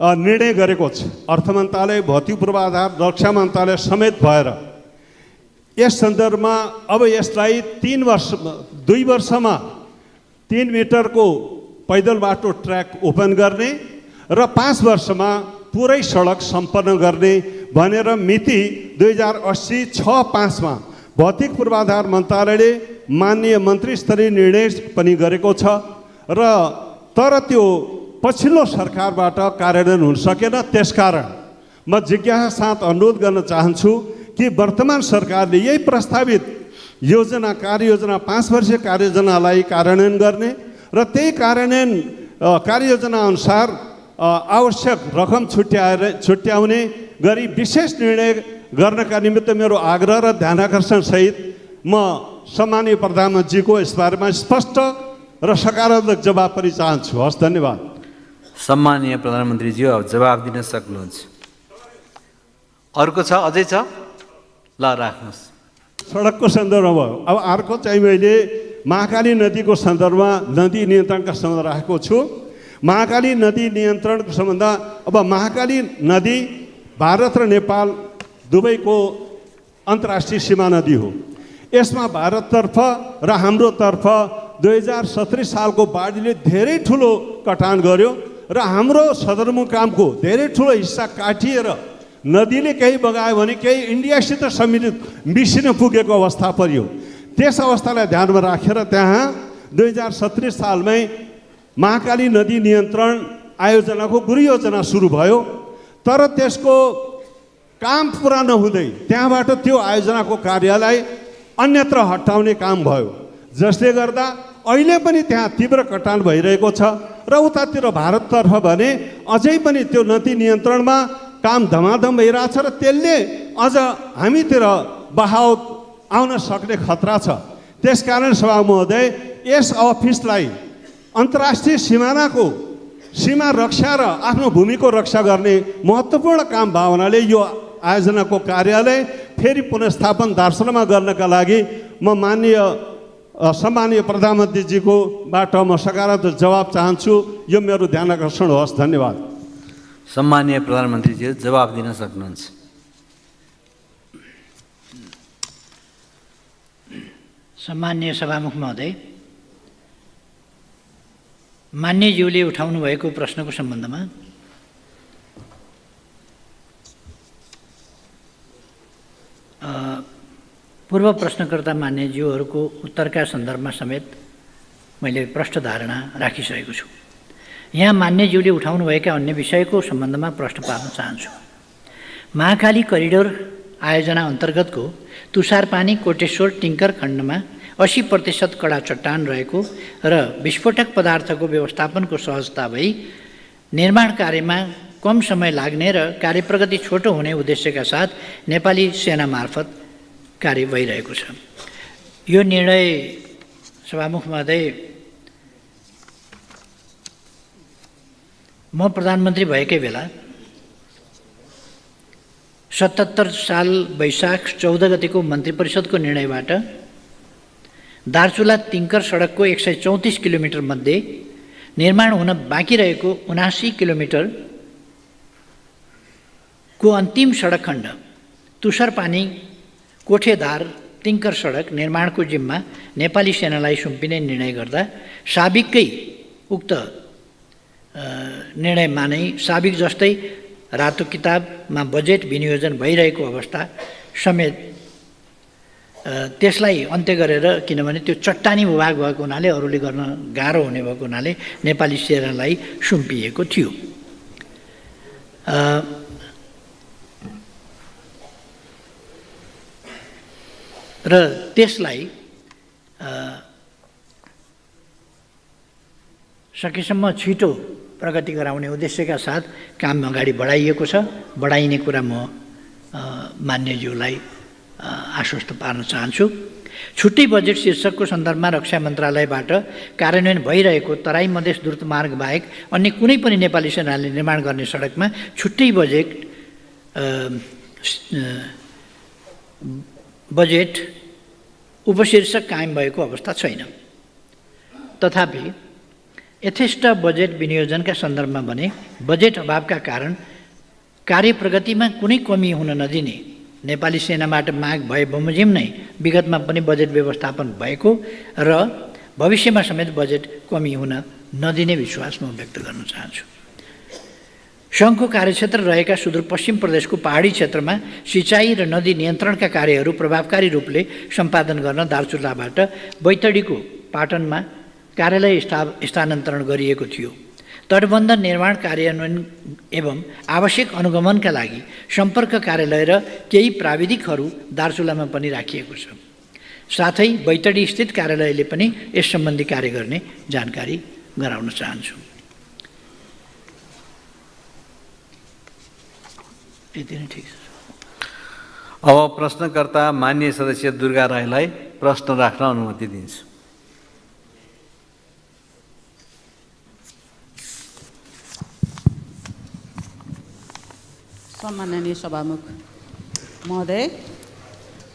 निर्णय गरेको छ। अर्थ मन्त्रालय, भौतिक पूर्वाधार, रक्षा मन्त्रालय समेत भएर यस सन्दर्भमा अब यसलाई 2 वर्षमा 3 मिटरको पैदल बाटो ट्र्याक ओपन गर्ने र 5 वर्षमा पुरै सडक सम्पन्न गर्ने भनेर मिति 2080-6-5 मा भौतिक पूर्वाधार मन्त्रालयले माननीय मन्त्री स्तरीय निर्णय पनि गरेको छ र तर त्यो पछिल्लो सरकारबाट कार्यान्वयन हुन सकेन। त्यसकारण म जिज्ञासा साथ अनुरोध गर्न चाहन्छु कि वर्तमान सरकारले यही प्रस्तावित योजना, कार्ययोजना, 5 वर्षीय कार्ययोजनालाई कार्यान्वयन गर्ने र त्यही कार्ययोजना अनुसार आवश्यक रकम छुट्याउने गरी विशेष निर्णय गर्नका निमित्त मेरो आग्रह र ध्यानाकर्षण सहित म सम्माननीय प्रधानमन्त्रीको यसबारेमा स्पष्ट र सकारात्मक जवाब पनि चाहन्छु। हस्, धन्यवाद। सम्माननीय प्रधानमन्त्रीज्यू, अब जवाब दिन सक्नुहुन्छ। अर्को छ? अझै छ? ल, राख्नुहोस्। सडकको सन्दर्भमा भयो। अब अर्को चाहिँ मैले महाकाली नदीको सन्दर्भमा नदी नियन्त्रणका सम्बन्ध राखेको छु। महाकाली नदी नियन्त्रणको सम्बन्ध, अब महाकाली नदी भारत र नेपाल दुवैको अन्तर्राष्ट्रिय सीमा नदी हो। यसमा भारततर्फ र हाम्रोतर्फ 2017 सालको बाढीले धेरै ठुलो कटान गर्यो र हाम्रो सदरमुकामको धेरै ठुलो हिस्सा काटिएर नदीले केही बगायो भने केही इन्डियासित मिसिन पुगेको अवस्था परियो। त्यस अवस्थालाई ध्यानमा राखेर त्यहाँ 2017 सालमै महाकाली नदी नियन्त्रण आयोजनाको गृहयोजना सुरु भयो। तर त्यसको काम पुरा नहुँदै त्यहाँबाट त्यो आयोजनाको कार्यलाई अन्यत्र हटाउने काम भयो, जसले गर्दा अहिले पनि त्यहाँ तीव्र कटान भइरहेको छ र उतातिर भारततर्फ भने अझै पनि त्यो नदी नियन्त्रणमा काम धमाधम भइरहेछ र त्यसले अझ हामीतिर बहाव आउन सक्ने खतरा छ। त्यसकारण सभामुख महोदय, यस अफिसलाई अन्तर्राष्ट्रिय सीमा रक्षा र आफ्नो भूमिको रक्षा गर्ने महत्त्वपूर्ण काम भावनाले यो आयोजनाको कार्यालय फेरि पुनर्स्थापन दार्चुलामा गर्नका लागि म सम्माननीय प्रधानमन्त्रीजीको बाट म सकारात्मक जवाब चाहन्छु। यो मेरो ध्यानाकर्षण होस्। धन्यवाद। सम्माननीय प्रधानमन्त्रीजी, जवाब दिन सक्नुहुन्छ। सम्माननीय सभामुख महोदय, मान्यज्यूले उठाउनु भएको प्रश्नको सम्बन्धमा पूर्व प्रश्नकर्ता मान्यज्यूहरूको उत्तरका सन्दर्भमा समेत मैले प्रष्ट धारणा राखिसकेको छु। यहाँ मान्यज्यूले उठाउनुभएका अन्य विषयको सम्बन्धमा प्रश्न पार्न चाहन्छु। महाकाली करिडोर आयोजना अन्तर्गतको तुषारपानी कोटेश्वर टिङ्कर खण्डमा 80% कडा चट्टान रहेको र विस्फोटक पदार्थको व्यवस्थापनको सहजता भई निर्माण कार्यमा कम समय लाग्ने र कार्यप्रगति छोटो हुने उद्देश्यका साथ नेपाली सेना मार्फत कार्य भइरहेको छ। यो निर्णय सभामुख महोदय, म प्रधानमन्त्री भएकै बेला 77 साल वैशाख 14 गतिको मन्त्री परिषदको निर्णयबाट दार्चुला तिङ्कर सडकको 134 किलोमिटर मध्ये निर्माण हुन बाँकी रहेको 79 किलोमिटरको अन्तिम सडक खण्ड तुषारपानी कोठेधार तिङ्कर सडक निर्माणको जिम्मा नेपाली सेनालाई सुम्पिने निर्णय गर्दा साबिककै उक्त निर्णयमा नै साबिक जस्तै रातो किताबमा बजेट विनियोजन भइरहेको अवस्था समेत त्यसलाई अन्त्य गरेर, किनभने त्यो चट्टानी भूभाग भएको हुनाले अरूले गर्न गाह्रो हुने भएको हुनाले नेपाली सेनालाई सुम्पिएको थियो। र त्यसलाई सकेसम्म छिटो प्रगति गराउने उद्देश्यका साथ काम अगाडि बढाइएको छ। बढाइने कुरा म मान्यज्यूलाई आश्वस्त पार्न चाहन्छु। छुट्टै बजेट शीर्षकको सन्दर्भमा रक्षा मन्त्रालयबाट कार्यान्वयन भइरहेको तराई मधेस द्रुत मार्ग बाहेक अन्य कुनै पनि नेपाली सेनाले निर्माण गर्ने सडकमा छुट्टै बजेट उपशीर्षक कायम भएको अवस्था छैन। तथापि यथेष्ट बजेट विनियोजनका सन्दर्भमा भने बजेट अभावका कारण कार्य प्रगतिमा कुनै कमी हुन नदिने नेपाली सेनाबाट माग भए बमोजिम नै विगतमा पनि बजेट व्यवस्थापन भएको र भविष्यमा समेत बजेट कमी हुन नदिने विश्वास म व्यक्त गर्न चाहन्छु। सङ्घको कार्यक्षेत्र रहेका सुदूरपश्चिम प्रदेशको पहाडी क्षेत्रमा सिँचाइ र नदी नियन्त्रणका कार्यहरू प्रभावकारी रूपले सम्पादन गर्न दार्चुलाबाट बैतडीको पाटनमा कार्यालय स्थानान्तरण गरिएको थियो। तटबन्ध निर्माण कार्यान्वयन एवं आवश्यक अनुगमनका लागि सम्पर्क कार्यालय र केही प्राविधिकहरू दार्चुलामा पनि राखिएको छ। साथै बैतडी स्थित कार्यालयले पनि यस सम्बन्धी कार्य गर्ने जानकारी गराउन चाहन्छु। यति नै ठिक छ। अब प्रश्नकर्ता माननीय सदस्य दुर्गा राईलाई प्रश्न राख्न अनुमति दिन्छु। सम्माननीय सभामुख महोदय,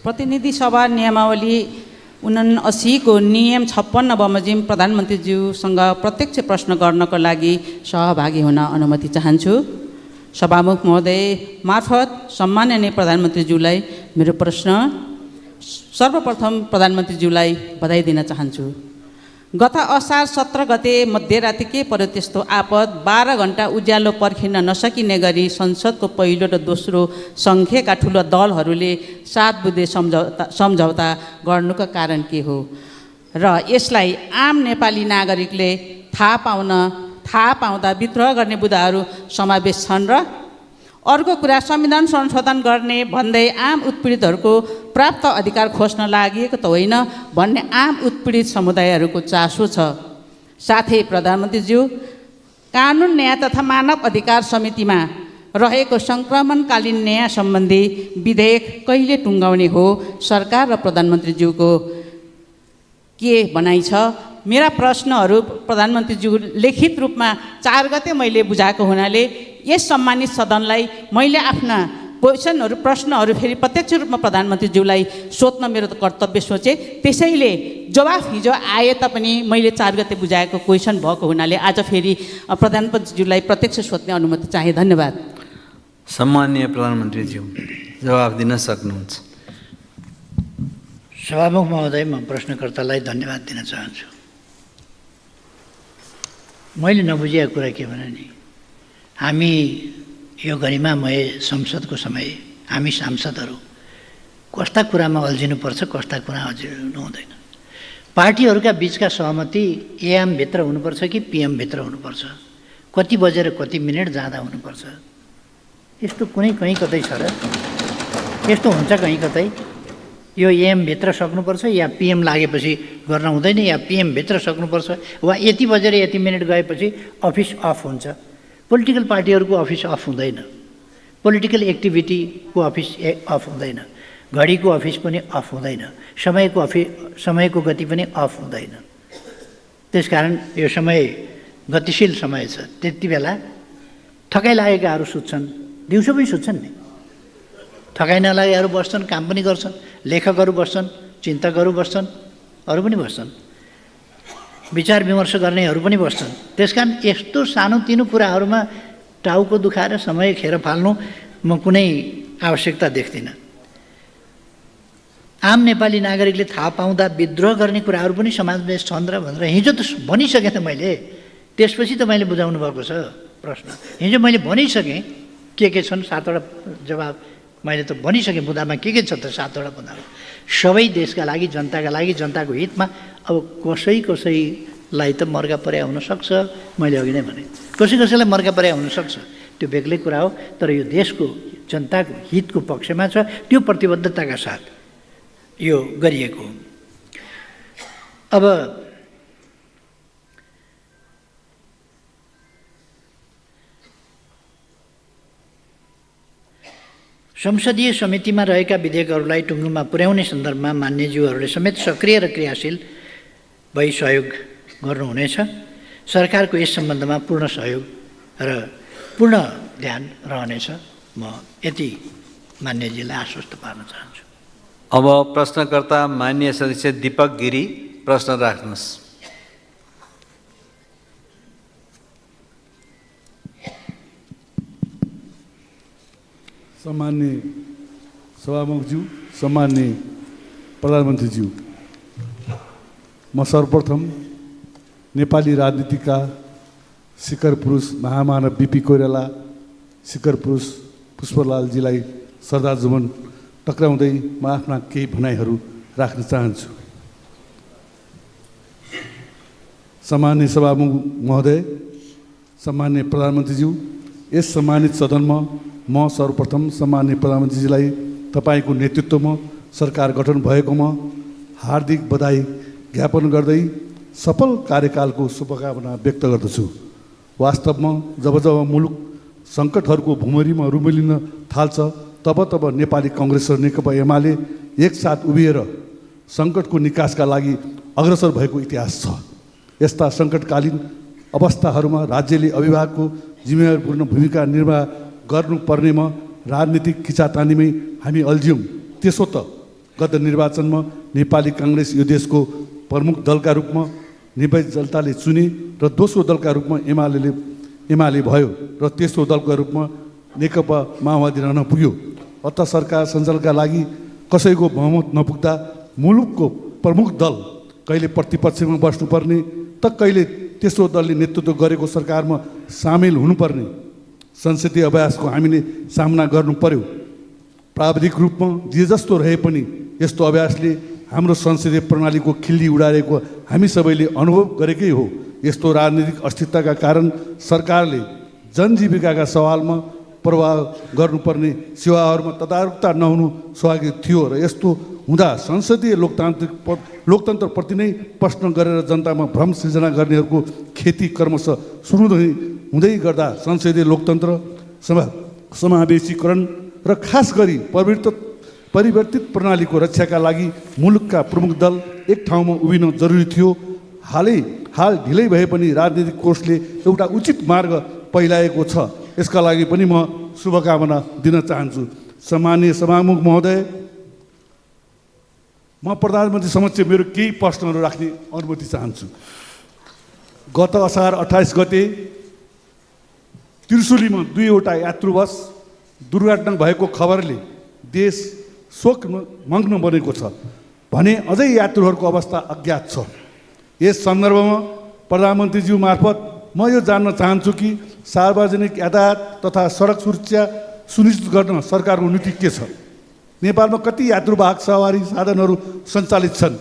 प्रतिनिधि सभा नियमावली 79 को नियम 56 बमोजिम प्रधानमन्त्रीज्यूसँग प्रत्यक्ष प्रश्न गर्नको लागि सहभागी हुन अनुमति चाहन्छु। सभामुख महोदय मार्फत सम्माननीय प्रधानमन्त्रीज्यूलाई मेरो प्रश्न। सर्वप्रथम प्रधानमन्त्रीज्यूलाई बधाई दिन चाहन्छु। गत असार 17 गते मध्यराति के पर्यो त्यस्तो आपद 12 घण्टा उज्यालो पर्खिन नसकिने गरी संसदको पहिलो र दोस्रो सङ्ख्याका ठुलो दलहरूले 7 बुँदे सम्झौता गर्नुको कारण के हो र यसलाई आम नेपाली नागरिकले थाहा पाउँदा विद्रोह गर्ने बुँदाहरू समावेश छन् र अर्को कुरा संविधान संशोधन गर्ने भन्दै आम उत्पीडितहरूको प्राप्त अधिकार खोज्न लागि त होइन भन्ने आम उत्पीडित समुदायहरूको चासो छ। साथै प्रधानमन्त्रीज्यू, कानुन न्याय तथा मानव अधिकार समितिमा रहेको सङ्क्रमणकालीन न्याय सम्बन्धी विधेयक कहिले टुङ्गाउने हो? सरकार र प्रधानमन्त्रीज्यूको के भनाइ छ? मेरा प्रश्नहरू प्रधानमन्त्रीज्यू लिखित रूपमा 4 गते मैले बुझाएको हुनाले यस सम्मानित सदनलाई मैले आफ्ना प्रश्नहरू फेरि प्रत्यक्ष रूपमा प्रधानमन्त्रीज्यूलाई सोध्न मेरो कर्तव्य सोचे। त्यसैले जवाफ हिजो आए तापनि मैले 4 गते बुझाएको क्वेसन भएको हुनाले आज फेरि प्रधानमन्त्रीज्यूलाई प्रत्यक्ष सोध्ने अनुमति चाहे। धन्यवाद। सम्माननीय प्रधानमन्त्रीज्यू जवाफ दिन सक्नुहुन्छ। सभामुख महोदय, म प्रश्नकर्तालाई धन्यवाद दिन चाहन्छु। मैले नबुझेको कुरा के भने नि, हामी यो गरिमामय संसदको समय हामी सांसदहरू कस्ता कुरामा अल्झिनुपर्छ, कस्ता कुरा अल्झिनु हुँदैन। पार्टीहरूका बिचका सहमति एएमभित्र हुनुपर्छ कि पिएमभित्र हुनुपर्छ, कति बजेर कति मिनट जाँदा हुनुपर्छ, यस्तो कुनै कहीँ कतै छ र? यस्तो हुन्छ कहीँ कतै? यो एएमभित्र सक्नुपर्छ या पिएम लागेपछि गर्न हुँदैन, या पिएमभित्र सक्नुपर्छ, वा यति बजेर यति मिनट गएपछि अफिस अफ हुन्छ। पोलिटिकल पार्टीहरूको अफिस अफ हुँदैन, पोलिटिकल एक्टिभिटीको अफिस अफ हुँदैन, घडीको अफिस पनि अफ हुँदैन, समयको गति पनि अफ हुँदैन। त्यसकारण यो समय गतिशील समय छ। त्यति बेला थकाइ लागेकाहरू सुत्छन्, दिउँसो पनि सुत्छन् नि, थकाइ नलागेहरू बस्छन्, काम पनि गर्छन्, लेखकहरू बस्छन्, चिन्तकहरू बस्छन्, अरू पनि बस्छन्, विचार विमर्श गर्नेहरू पनि बस्छन्। त्यसकारण यस्तो सानोतिनो कुराहरूमा टाउको दुखाएर समय खेर फाल्नु म कुनै आवश्यकता देख्दिनँ। आम नेपाली नागरिकले थाहा पाउँदा विद्रोह गर्ने कुराहरू पनि समावेश छन् र भनेर हिजो त भनिसकेँ त मैले। त्यसपछि त मैले बुझाउनु भएको छ प्रश्न। हिजो मैले भनिसकेँ के छन्, 7वटा जवाब मैले त भनिसकेँ। बुँदामा के छ त 7वटा बुँदामा? सबै देशका लागि, जनताका लागि, जनताको हितमा। अब कसैलाई त मर्का पर्या हुनसक्छ, मैले अघि नै भने कसैलाई मर्का पर्या हुनसक्छ। त्यो बेग्लै कुरा हो, तर यो देशको जनताको हितको पक्षमा छ, त्यो प्रतिबद्धताका साथ यो गरिएको हो। अब संसदीय समितिमा रहेका विधेयकहरूलाई टुङ्गोमा पुर्याउने सन्दर्भमा मान्यज्यूहरूले समेत सक्रिय र क्रियाशील भई सहयोग गर्नुहुनेछ। सरकारको यस सम्बन्धमा पूर्ण सहयोग र पूर्ण ध्यान रहनेछ। म यति मान्यजीलाई आश्वस्त पार्न चाहन्छु। अब प्रश्नकर्ता मान्य सदस्य दीपक गिरी प्रश्न राख्नुहोस्। सम्मान्य सभामुखज्यू, सम्मान्य प्रधानमन्त्रीज्यू, म सर्वप्रथम नेपाली राजनीतिका शिखर पुरुष महामानव बिपी कोइराला, शिखर पुरुष पुष्पलालजीलाई श्रद्धासुमन टक्राउँदै म आफ्ना केही भनाइहरू राख्न चाहन्छु। सम्मान्य सभामुख महोदय, सम्मान्य प्रधानमन्त्रीज्यू, यस सम्मानित सदनमा म सर्वप्रथम सम्मान्य प्रधानमन्त्रीजीलाई तपाईँको नेतृत्वमा सरकार गठन भएकोमा हार्दिक बधाई ज्ञापन गर्दै सफल कार्यकालको शुभकामना व्यक्त गर्दछु। वास्तवमा जब जब मुलुक सङ्कटहरूको भुमरीमा रुमलिन थाल्छ तब तब नेपाली कङ्ग्रेस र नेकपा एमाले एकसाथ उभिएर सङ्कटको निकासका लागि अग्रसर भएको इतिहास छ। यस्ता सङ्कटकालीन अवस्थाहरूमा राज्यले अभिभावकको जिम्मेवारीपूर्ण भूमिका निर्वाह गर्नुपर्नेमा राजनीतिक खिचातानीमै हामी अल्झ्यौँ। त्यसो त गत निर्वाचनमा नेपाली काङ्ग्रेस यो देशको प्रमुख दलका रूपमा निर्वाचित जनताले चुने र दोस्रो दलका रूपमा एमाले भयो र तेस्रो दलका रूपमा नेकपा माओवादी रहन पुग्यो। अत सरकार सञ्चालनका लागि कसैको बहुमत नपुग्दा मुलुकको प्रमुख दल कहिले प्रतिपक्षमा बस्नुपर्ने त कहिले तेस्रो दलले नेतृत्व गरेको सरकारमा सामेल हुनुपर्ने संसदीय अभ्यासको हामीले सामना गर्नु पर्यो। प्राविधिक रूपमा जे जस्तो रहे पनि यस्तो अभ्यासले हाम्रो संसदीय प्रणालीको खिल्ली उडारेको हामी सबैले अनुभव गरेकै हो। यस्तो राजनीतिक अस्थिरताका कारण सरकारले जनजीविकाका सवालमा प्रभाव गर्नुपर्ने सेवाहरूमा तदारुकता नहुनु स्वाभाविक थियो र यस्तो हुँदा संसदीय लोकतन्त्रप्रति नै प्रश्न गरेर जनतामा भ्रम सृजना गर्नेहरूको खेती क्रमशः सुरु हुँदै गर्दा संसदीय लोकतन्त्र समावेशीकरण र खास गरी परिवर्तित प्रणालीको रक्षाका लागि मुलुकका प्रमुख दल एक ठाउँमा उभिन जरुरी थियो। हाल ढिलै भए पनि राजनीतिक कोषले एउटा उचित मार्ग पहिलाएको छ। यसका लागि पनि म शुभकामना दिन चाहन्छु। सम्माननीय सभामुख महोदय, म प्रधानमन्त्री समक्ष मेरो केही प्रश्नहरू राख्ने अनुमति चाहन्छु। गत असार 28 गते त्रिशुलीमा 2वटा यात्रुबस दुर्घटना भएको खबरले देश शोकमग्न बनेको छ भने अझै यात्रुहरूको अवस्था अज्ञात छ। यस सन्दर्भमा प्रधानमन्त्रीज्यू मार्फत म यो जान्न चाहन्छु कि सार्वजनिक यातायात तथा सडक सुरक्षा सुनिश्चित गर्न सरकारको नीति के छ? नेपालमा कति यात्रुवाहक सवारी साधनहरू सञ्चालित छन्?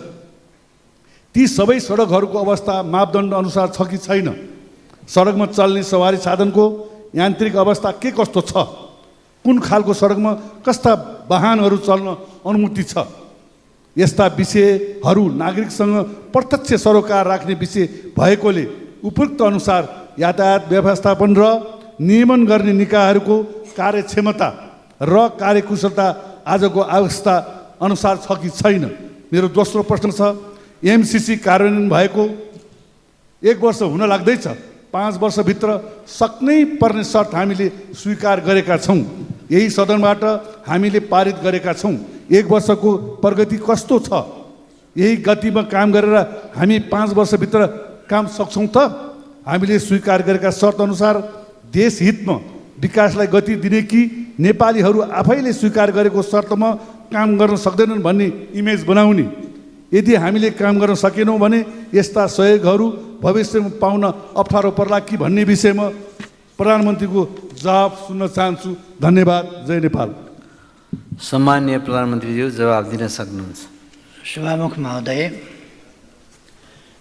ती सबै सडकहरूको अवस्था मापदण्ड अनुसार छ कि छैन? सडकमा चल्ने सवारी साधनको यान्त्रिक अवस्था के कस्तो छ? कुन खालको सडकमा कस्ता वाहनहरू चल्न अनुमति छ? यस्ता विषयहरू नागरिकसँग प्रत्यक्ष सरोकार राख्ने विषय भएकोले उपयुक्त अनुसार यातायात व्यवस्थापन र नियमन गर्ने निकायहरूको कार्यक्षमता र कार्यकुशलता आजको अवस्था अनुसार छ कि छैन? मेरो दोस्रो प्रश्न छ, एमसिसी कार्यान्वयन भएको 1 वर्ष हुन लाग्दैछ। 5 वर्षभित्र सक्नै पर्ने शर्त हामीले स्वीकार गरेका छौँ। यही सदनबाट हामीले पारित गरेका छौँ। 1 वर्षको प्रगति कस्तो छ? यही गतिमा काम गरेर हामी 5 वर्षभित्र काम सक्छौँ त? हामीले स्वीकार गरेका शर्त अनुसार देश हितमा विकासलाई गति दिने कि नेपालीहरू आफैले स्वीकार गरेको शर्तमा काम गर्न सक्दैनन् भन्ने इमेज बनाउने? यदि हामीले काम गर्न सकेनौँ भने यस्ता सहयोगहरू भविष्यमा पाउन अप्ठ्यारो पर्ला कि भन्ने विषयमा प्रधानमन्त्रीको जवाब सुन्न चाहन्छु। धन्यवाद। जय नेपाल। सम्माननीय प्रधानमन्त्रीज्यू जवाब दिन सक्नुहुन्छ। सभामुख महोदय,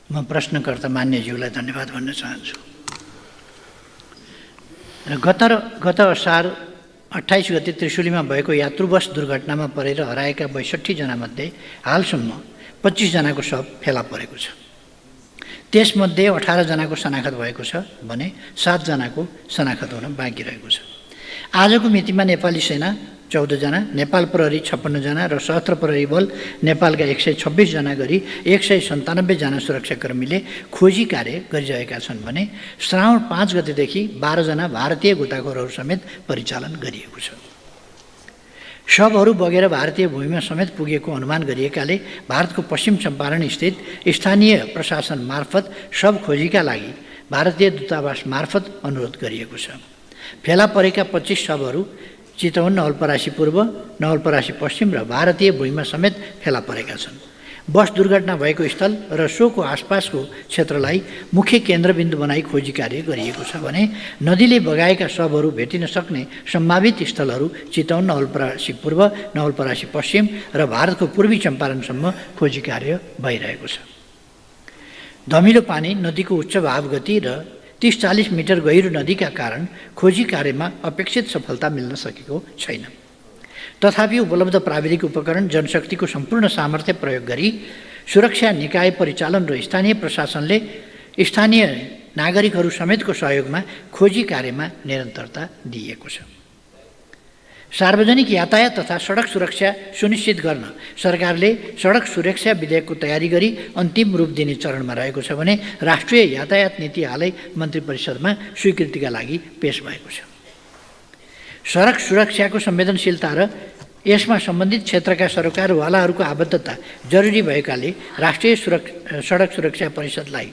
म प्रश्नकर्ता मान्यज्यूलाई धन्यवाद भन्न चाहन्छु। र गत असार 28 गते त्रिशुलीमा भएको यात्रु बस दुर्घटनामा परेर हराएका 62 जनामध्ये हालसम्म 25 जनाको शव फेला परेको छ। त्यसमध्ये 18 जनाको शनाखत भएको छ भने 7 जनाको शनाखत हुन बाँकी रहेको छ। आजको मितिमा नेपाली सेना 14 जना, नेपाल प्रहरी 56 जना र सशस्त्र प्रहरी बल नेपालका 126 जना गरी 197 जना सुरक्षाकर्मीले खोजी कार्य गरिरहेका छन् भने श्रावण 5 गतेदेखि 12 जना भारतीय गोताखोरहरू समेत परिचालन गरिएको छ। शवहरू बगेर भारतीय भूमिमा समेत पुगेको अनुमान गरिएकाले भारतको पश्चिम चम्पारण स्थित स्थानीय प्रशासन मार्फत शव खोजीका लागि भारतीय दूतावास मार्फत अनुरोध गरिएको छ। फेला परेका 25 शवहरू चितवन, नवलपरासी पूर्व, नवलपरासी पश्चिम र भारतीय भूमिमा समेत फेला परेका छन्। बस दुर्घटना भएको स्थल र सोको आसपासको क्षेत्रलाई मुख्य केन्द्रबिन्दु बनाई खोजी कार्य गरिएको छ भने नदीले बगाएका शवहरू भेटिन सक्ने सम्भावित स्थलहरू चितवन, नवलपरासी पूर्व, नवलपरासी पश्चिम र भारतको पूर्वी चम्पारणसम्म खोजी कार्य भइरहेको छ। धमिलो पानी, नदीको उच्च भाव गति र 30-40 मिटर गहिरो नदीका कारण खोजी कार्यमा अपेक्षित सफलता मिल्न सकेको छैन। तथापि उपलब्ध प्राविधिक उपकरण, जनशक्तिको सम्पूर्ण सामर्थ्य प्रयोग गरी सुरक्षा निकाय परिचालन र स्थानीय प्रशासनले स्थानीय नागरिकहरू समेतको सहयोगमा खोजी कार्यमा निरन्तरता दिएको छ। सार्वजनिक यातायात तथा सडक सुरक्षा सुनिश्चित गर्न सरकारले सडक सुरक्षा विधेयकको तयारी गरी अन्तिम रूप दिने चरणमा रहेको छ भने राष्ट्रिय यातायात नीति हालै मन्त्री परिषदमा स्वीकृतिका लागि पेश भएको छ। सडक सुरक्षाको संवेदनशीलता र यसमा सम्बन्धित क्षेत्रका सरकारवालाहरूको आबद्धता जरुरी भएकाले राष्ट्रिय सडक सुरक्षा परिषदलाई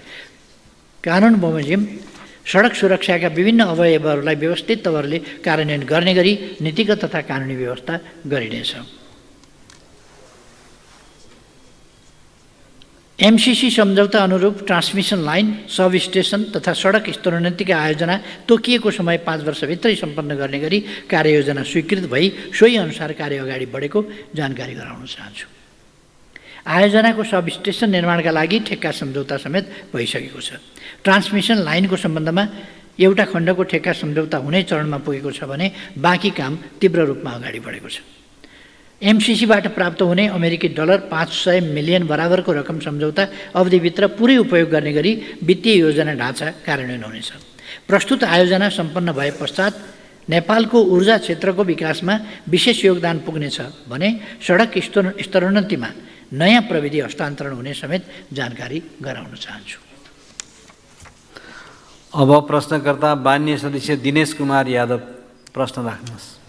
कानुन बमोजिम सडक सुरक्षाका विभिन्न अवयवहरूलाई व्यवस्थित तवरले कार्यान्वयन गर्ने गरी नीतिगत तथा कानुनी व्यवस्था गरिनेछ। एमसीसी सम्झौता अनुरूप ट्रान्समिसन लाइन, सब स्टेसन तथा सडक स्तरोन्नतिका आयोजना तोकिएको समय 5 वर्षभित्रै सम्पन्न गर्ने गरी कार्ययोजना स्वीकृत भई सोही अनुसार कार्य अगाडि बढेको जानकारी गराउन चाहन्छु। आयोजनाको सब स्टेसन निर्माणका लागि ठेक्का सम्झौता समेत भइसकेको छ। ट्रान्समिसन लाइनको सम्बन्धमा एउटा खण्डको ठेक्का सम्झौता हुने चरणमा पुगेको छ भने बाँकी काम तीव्र रूपमा अगाडि बढेको छ। एमसीसीबाट प्राप्त हुने अमेरिकी डलर 500 मिलियन बराबरको रकम सम्झौता अवधिभित्र पुरै उपयोग गर्ने गरी वित्तीय योजना ढाँचा कार्यान्वयन हुनेछ। प्रस्तुत आयोजना सम्पन्न भए पश्चात नेपालको ऊर्जा क्षेत्रको विकासमा विशेष योगदान पुग्नेछ भने सडक स्तरोन्नतिमा नयाँ प्रविधि हस्तान्तरण हुने समेत जानकारी गराउन चाहन्छु। अब प्रश्नकर्ता माननीय सदस्य दिनेश कुमार यादव प्रश्न राख्नुहोस्।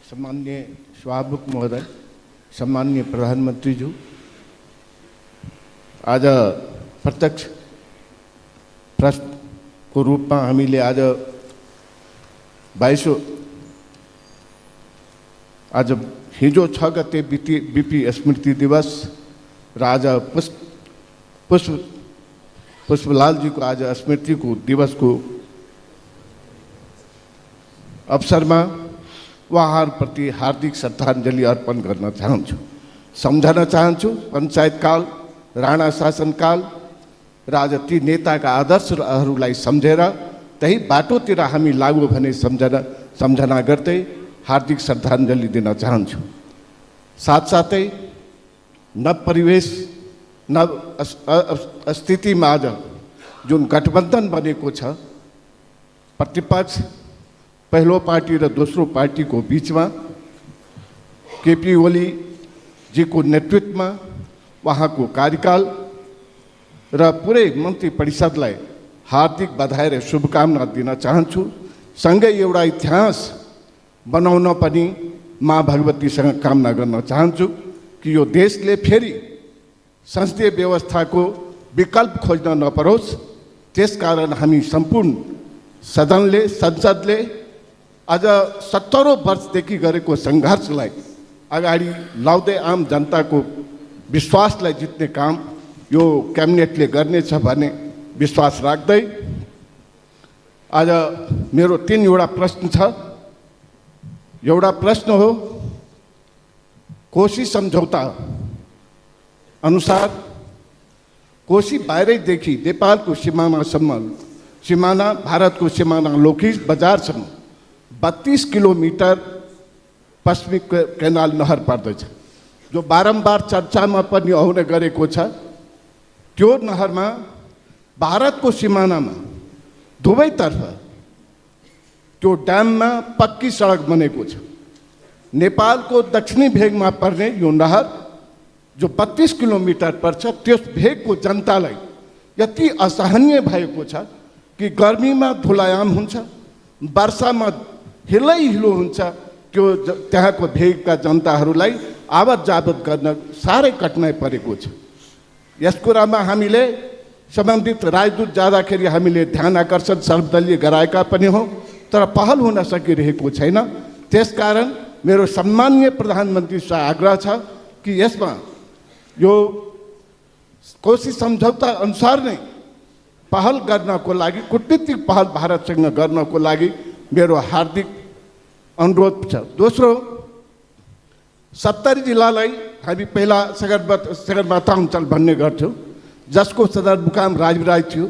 सम्मान्य सभामुख महोदय, सम्मान्य प्रधानमन्त्रीज्यू, आज प्रत्यक्ष प्रश्नको रूपमा हामीले आज 22 आज हिजो 6 गते बिपी स्मृति दिवस र आज पुष्पलालजीको आज स्मृतिको दिवसको अवसरमा उहाँहरूप्रति हार्दिक श्रद्धाञ्जली अर्पण गर्न चाहन्छु। सम्झन चाहन्छु पञ्चायतकाल, राणा शासनकाल र आज ती नेताका आदर्शहरूलाई सम्झेर त्यही बाटोतिर हामी लागू भने सम्झना गर्दै हार्दिक श्रद्धाञ्जली दिन चाहन्छु। साथसाथै नव परिवेश, नव स्थितिमा आज जुन गठबन्धन बनेको छ, प्रतिपक्ष पहिलो पार्टी र दोस्रो पार्टीको बिचमा केपी ओलीजीको नेतृत्वमा उहाँको कार्यकाल र पुरै मन्त्री परिषदलाई हार्दिक बधाई र शुभकामना दिन चाहन्छु। सँगै एउटा इतिहास बनाउन पनि माँ भगवतीसँग कामना गर्न चाहन्छु कि यो देशले फेरि संसदीय व्यवस्थाको विकल्प खोज्न नपरोस्। त्यसकारण हामी सम्पूर्ण संसदले आज 70 वर्षदेखि गरेको सङ्घर्षलाई अगाडि लाउँदै आम जनताको विश्वासलाई जित्ने काम यो क्याबिनेटले गर्नेछ भन्ने विश्वास राख्दै आज मेरो 3वटा प्रश्न छ। एउटा प्रश्न हो, कोशी सम्झौता अनुसार कोशी बाहिरैदेखि नेपालको सिमाना भारतको सिमाना लोकिस बजारसम्म 32 किलोमिटर पश्चिमी केनाल नहर पर्दछ, जो बारम्बार चर्चामा पनि आउने गरेको छ। त्यो नहरमा भारतको सिमानामा दुवैतर्फ त्यो ड्याममा पक्की सडक बनेको छ। नेपालको दक्षिणी भेगमा पर्ने यो नहर जो 32 किलोमिटर पर्छ, त्यस भेगको जनतालाई यति असहनीय भएको छ कि गर्मीमा धुलायाम हुन्छ, वर्षामा हिलो हुन्छ। त्यो त्यहाँको भेगका जनताहरूलाई आवत जावत गर्न साह्रै कठिनाइ परेको छ। यस कुरामा हामीले सम्बन्धित राजदूत जाँदाखेरि हामीले ध्यान आकर्षण सर्वदलीय गराएका पनि हौँ, तर पहल हुन सकिरहेको छैन। त्यसकारण मेरो सम्माननीय प्रधानमन्त्रीसँग आग्रह छ कि यसमा यो कोशी सम्झौता अनुसार नै पहल गर्नको लागि, कूटनीतिक पहल भारतसँग गर्नको लागि मेरो हार्दिक अनुरोध छ। दोस्रो, 70 जिल्लालाई हामी पहिला सगरमाथा अञ्चल भन्ने गर्थ्यौँ, जसको सदरमुकाम राजविराज थियो।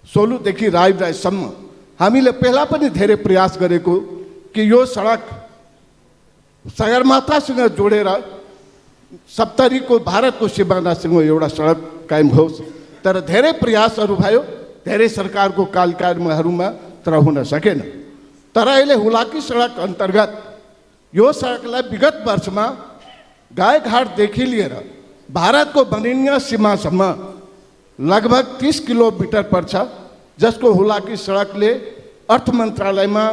सोलुदेखि राजविराजसम्म हामीले पहिला पनि धेरै प्रयास गरेको कि यो सडक सगरमाथासँग जोडेर 70 को भारतको सिमानासँग एउटा सडक कायम होस्। तर धेरै प्रयासहरू भयो, धेरै सरकारको कार्यक्रमहरूमा, तर हुन सकेन। तर अहिले हुलाकी सडक अन्तर्गत यो सडकलाई विगत वर्षमा गाईघाटदेखि लिएर भारतको बनिनिया सीमासम्म लगभग 30 किलोमिटर पर्छ, जसको हुलाकी सडकले अर्थ मन्त्रालयमा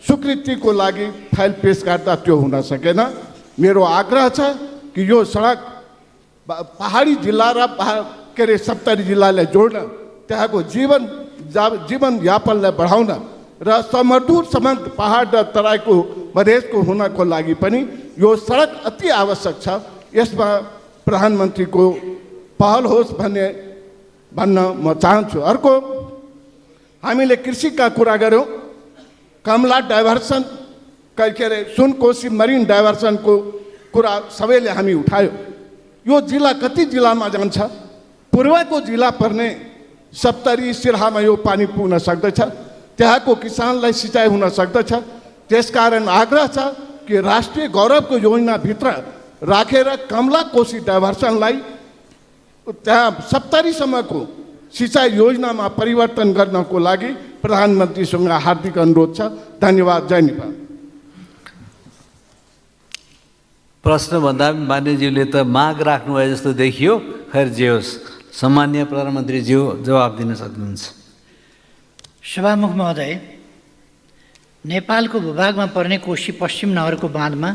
स्वीकृतिको लागि फाइल पेश गर्दा त्यो हुन सकेन। मेरो आग्रह छ कि यो सडक पहाडी जिल्ला र 70 जिल्लालाई जोड्न, त्यहाँको जीवनयापनलाई बढाउन र समदूर सम्बन्ध पहाड र तराईको मधेसको हुनको लागि पनि यो सडक अति आवश्यक छ। यसमा प्रधानमन्त्रीको पहल होस् भन्न म चाहन्छु। अर्को, हामीले कृषिका कुरा गऱ्यौँ। कमला डाइभर्सन सुनकोशी मरिन डाइभर्सनको कुरा सबैले हामी उठायो। यो जिल्ला कति जिल्लामा जान्छ? पूर्वको जिल्ला पर्ने 70 सिरहामा यो पानी पुग्न सक्दछ, त्यहाँको किसानलाई सिँचाइ हुन सक्दछ। त्यसकारण आग्रह छ कि राष्ट्रिय गौरवको योजनाभित्र राखेर कमला कोशी डाइभर्सनलाई त्यहाँ 70 सम्मको सिँचाइ योजनामा परिवर्तन गर्नको लागि प्रधानमन्त्रीसँग हार्दिक अनुरोध छ। धन्यवाद। जय नेपाल। प्रश्नभन्दा मान्यज्यूले त माग राख्नुभयो जस्तो देखियो। खैर जे होस्, सम्माननीय प्रधानमन्त्रीज्यू जवाब दिन सक्नुहुन्छ। सभामुख महोदय, नेपालको भूभागमा पर्ने कोशी पश्चिम नहरको बाँधमा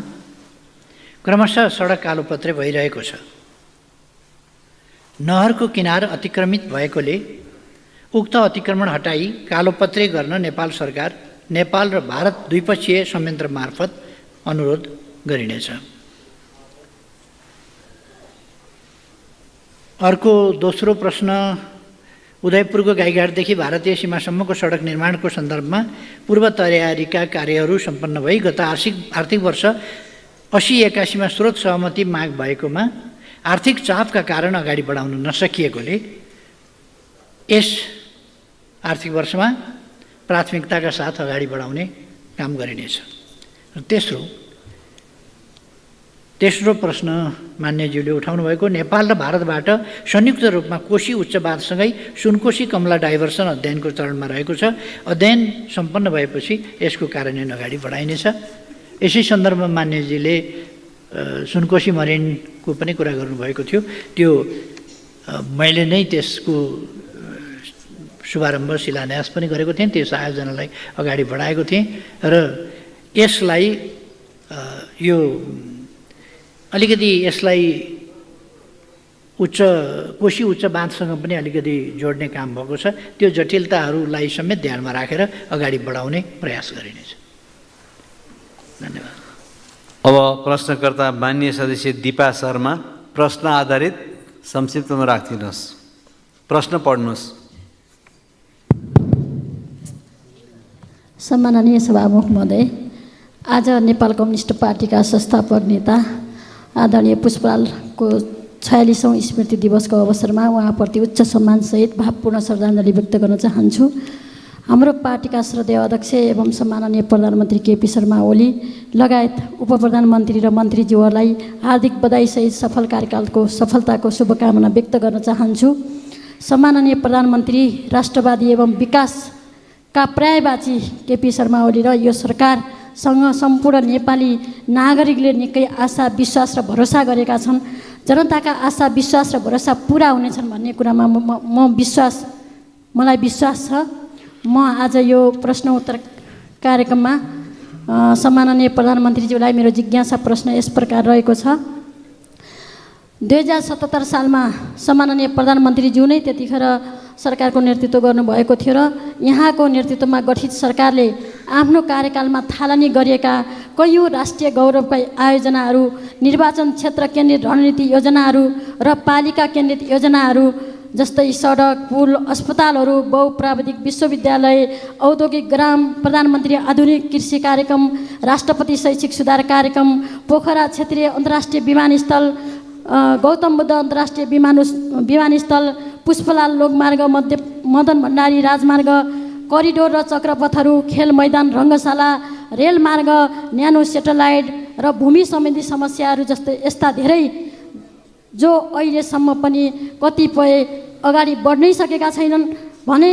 क्रमशः सडक कालोपत्रे भइरहेको छ। नहरको किनार अतिक्रमित भएकोले उक्त अतिक्रमण हटाई कालोपत्रे गर्न नेपाल सरकार, नेपाल र भारत द्विपक्षीय संयन्त्र मार्फत अनुरोध गरिनेछ। अर्को दोस्रो प्रश्न, उदयपुरको गाईघाटदेखि भारतीय सीमासम्मको सडक निर्माणको सन्दर्भमा पूर्व तयारीका कार्यहरू सम्पन्न भई गत आर्थिक वर्ष 80-81 स्रोत सहमति माग भएकोमा आर्थिक चापका कारण अगाडि बढाउन नसकिएकोले यस आर्थिक वर्षमा प्राथमिकताका साथ अगाडि बढाउने काम गरिनेछ। तेस्रो प्रश्न मान्यज्यूले उठाउनु भएको, नेपाल र भारतबाट संयुक्त रूपमा कोशी उच्च बाँधसँगै सुनकोशी कमला डाइभर्सन अध्ययनको चरणमा रहेको छ। अध्ययन सम्पन्न भएपछि यसको कार्यान्वयन अगाडि बढाइनेछ। यसै सन्दर्भमा मान्यजीले सुनकोशी मरिनको पनि कुरा गर्नुभएको थियो। त्यो मैले नै त्यसको शुभारम्भ शिलान्यास पनि गरेको थिएँ, त्यस आयोजनालाई अगाडि बढाएको थिएँ र यसलाई यो अलिकति यसलाई कोशी उच्च बाँधसँग पनि अलिकति जोड्ने काम भएको छ। त्यो जटिलताहरूलाई समेत ध्यानमा राखेर अगाडि बढाउने प्रयास गरिनेछ। धन्यवाद। अब प्रश्नकर्ता माननीय सदस्य दीपा शर्मा, प्रश्न आधारित संक्षिप्तमा राखिदिनुहोस्। प्रश्न पढ्नुहोस्। सम्माननीय सभामुख महोदय, आज नेपाल कम्युनिस्ट पार्टीका संस्थापक नेता आदरणीय पुष्पलालको 46औं स्मृति दिवसको अवसरमा उहाँप्रति उच्च सम्मानसहित भावपूर्ण श्रद्धाञ्जली व्यक्त गर्न चाहन्छु। हाम्रो पार्टीका श्रद्धेय अध्यक्ष एवं सम्माननीय प्रधानमन्त्री केपी शर्मा ओली लगायत उप प्रधानमन्त्री र मन्त्रीज्यूहरूलाई हार्दिक बधाईसहित सफल कार्यकालको सफलताको शुभकामना व्यक्त गर्न चाहन्छु। सम्माननीय प्रधानमन्त्री राष्ट्रवादी एवं विकासका पर्यायवाची केपी शर्मा ओली र यो सरकारसँग सम्पूर्ण नेपाली नागरिकले निकै आशा विश्वास र भरोसा गरेका छन्। जनताका आशा विश्वास र भरोसा पुरा हुनेछन् भन्ने कुरामा मलाई विश्वास छ। म आज यो प्रश्न उत्तर कार्यक्रममा सम्माननीय प्रधानमन्त्रीज्यूलाई मेरो जिज्ञासा प्रश्न यस प्रकार रहेको छ। 2077 सालमा सम्माननीय प्रधानमन्त्रीज्यू नै त्यतिखेर सरकारको नेतृत्व गर्नुभएको थियो र यहाँको नेतृत्वमा गठित सरकारले आफ्नो कार्यकालमा थालनी गरिएका कैयौँ राष्ट्रिय गौरवका आयोजनाहरू, निर्वाचन क्षेत्र केन्द्रित रणनीति योजनाहरू र पालिका केन्द्रित योजनाहरू जस्तै सडक, पुल, अस्पतालहरू, बहुप्राविधिक विश्वविद्यालय, औद्योगिक ग्राम, प्रधानमन्त्री आधुनिक कृषि कार्यक्रम, राष्ट्रपति शैक्षिक सुधार कार्यक्रम, पोखरा क्षेत्रीय अन्तर्राष्ट्रिय विमानस्थल, गौतम बुद्ध अन्तर्राष्ट्रिय विमानस्थल, पुष्पलाल लोकमार्ग, मदन भण्डारी राजमार्ग, करिडोर र चक्रपथहरू, खेल मैदान, रङ्गशाला, रेलमार्ग, न्यानो सेटेलाइट र भूमि सम्बन्धी समस्याहरू जस्तै यस्ता धेरै जो अहिलेसम्म पनि कतिपय अगाडि बढ्नै सकेका छैनन् भने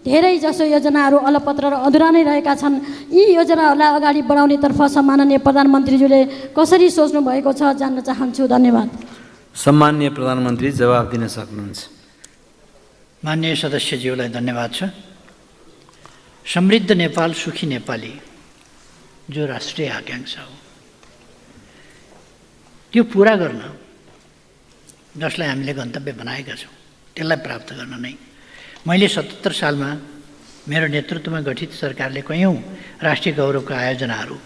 धेरै जसो योजनाहरू अलपत्र र अधुरा नै रहेका छन्। यी योजनाहरूलाई अगाडि बढाउनेतर्फ सम्माननीय प्रधानमन्त्रीज्यूले कसरी सोच्नु भएको छ जान्न चाहन्छु। धन्यवाद। सम्माननीय प्रधानमन्त्री जवाफ दिन सक्नुहुन्छ। माननीय सदस्यज्यूलाई धन्यवाद छ। समृद्ध नेपाल सुखी नेपाली जो राष्ट्रिय आकाङ्क्षा हो त्यो पुरा गर्न जसलाई हामीले गन्तव्य बनाएका छौँ त्यसलाई प्राप्त गर्न नै मैले 77 सालमा मेरो नेतृत्वमा गठित सरकारले कैयौँ राष्ट्रिय गौरवका आयोजनाहरू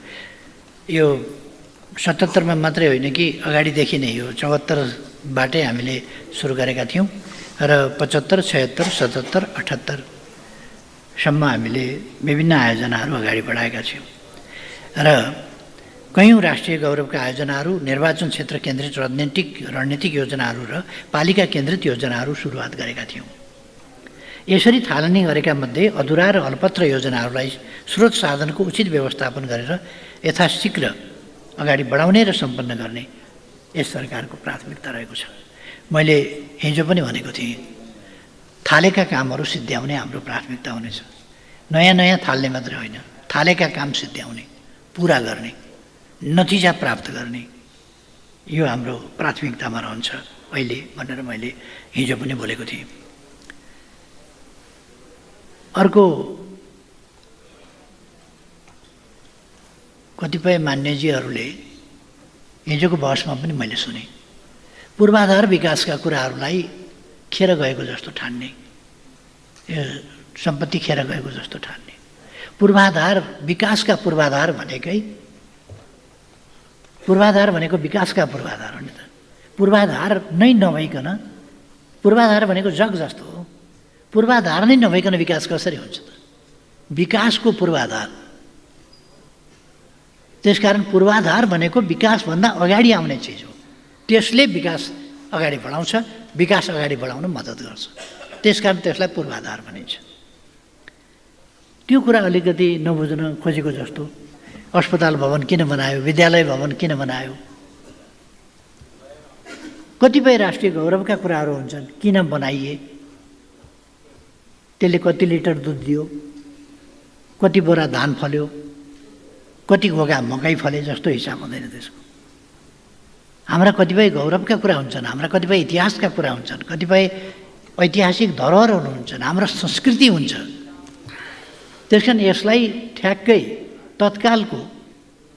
यो 77 मा मात्रै होइन कि अगाडिदेखि नै यो 74 बाटै हामीले सुरु गरेका थियौँ र 75, 76, 77, 78 सम्म हामीले विभिन्न आयोजनाहरू अगाडि बढाएका छौँ र कैयौँ राष्ट्रिय गौरवका आयोजनाहरू, निर्वाचन क्षेत्र केन्द्रित रणनीतिक योजनाहरू र पालिका केन्द्रित योजनाहरू सुरुवात गरेका थियौँ। यसरी थालनी गरेका मध्ये अधुरा र अल्पत्र योजनाहरूलाई स्रोत साधनको उचित व्यवस्थापन गरेर यथाशीघ्र अगाडि बढाउने र सम्पन्न गर्ने यस सरकारको प्राथमिकता रहेको छ। मैले हिजो पनि भनेको थिएँ, थालेका कामहरू सिद्ध्याउने हाम्रो प्राथमिकता हुनेछ। नयाँ थाल्ने मात्रै होइन, थालेका काम सिद्ध्याउने, पुरा गर्ने, नतिजा प्राप्त गर्ने यो हाम्रो प्राथमिकतामा रहन्छ अहिले भनेर मैले हिजो पनि बोलेको थिएँ। अर्को कतिपय मान्यजीहरूले हिजोको बहसमा पनि मैले सुने पूर्वाधार विकासका कुराहरूलाई खेर गएको जस्तो ठान्ने, सम्पत्ति खेर गएको जस्तो ठान्ने। पूर्वाधार विकासका पूर्वाधार भनेको विकासका पूर्वाधार हो नि त। पूर्वाधार नै नभइकन, पूर्वाधार भनेको जग जस्तो हो, पूर्वाधार नै नभइकन विकास कसरी हुन्छ त? विकासको पूर्वाधार। त्यसकारण पूर्वाधार भनेको विकासभन्दा अगाडि आउने चिज हो। त्यसले विकास अगाडि बढाउँछ, विकास अगाडि बढाउन मद्दत गर्छ। त्यसकारण त्यसलाई पूर्वाधार भनिन्छ। त्यो कुरा अलिकति नबुझ्न खोजेको जस्तो, अस्पताल भवन किन बनायो, विद्यालय भवन किन बनायो, कतिपय राष्ट्रिय गौरवका कुराहरू हुन्छन्, किन बनाइए, त्यसले कति लिटर दुध दियो, कति बोरा धान फल्यो, कति घोगा मकै फले जस्तो हिसाब हुँदैन त्यसको। हाम्रा कतिपय गौरवका कुरा हुन्छन्, हाम्रा कतिपय इतिहासका कुरा हुन्छन्, कतिपय ऐतिहासिक धरोहरहरू हुन्छन्, हाम्रो संस्कृति हुन्छ। त्यसकारण यसलाई ठ्याक्कै तत्कालको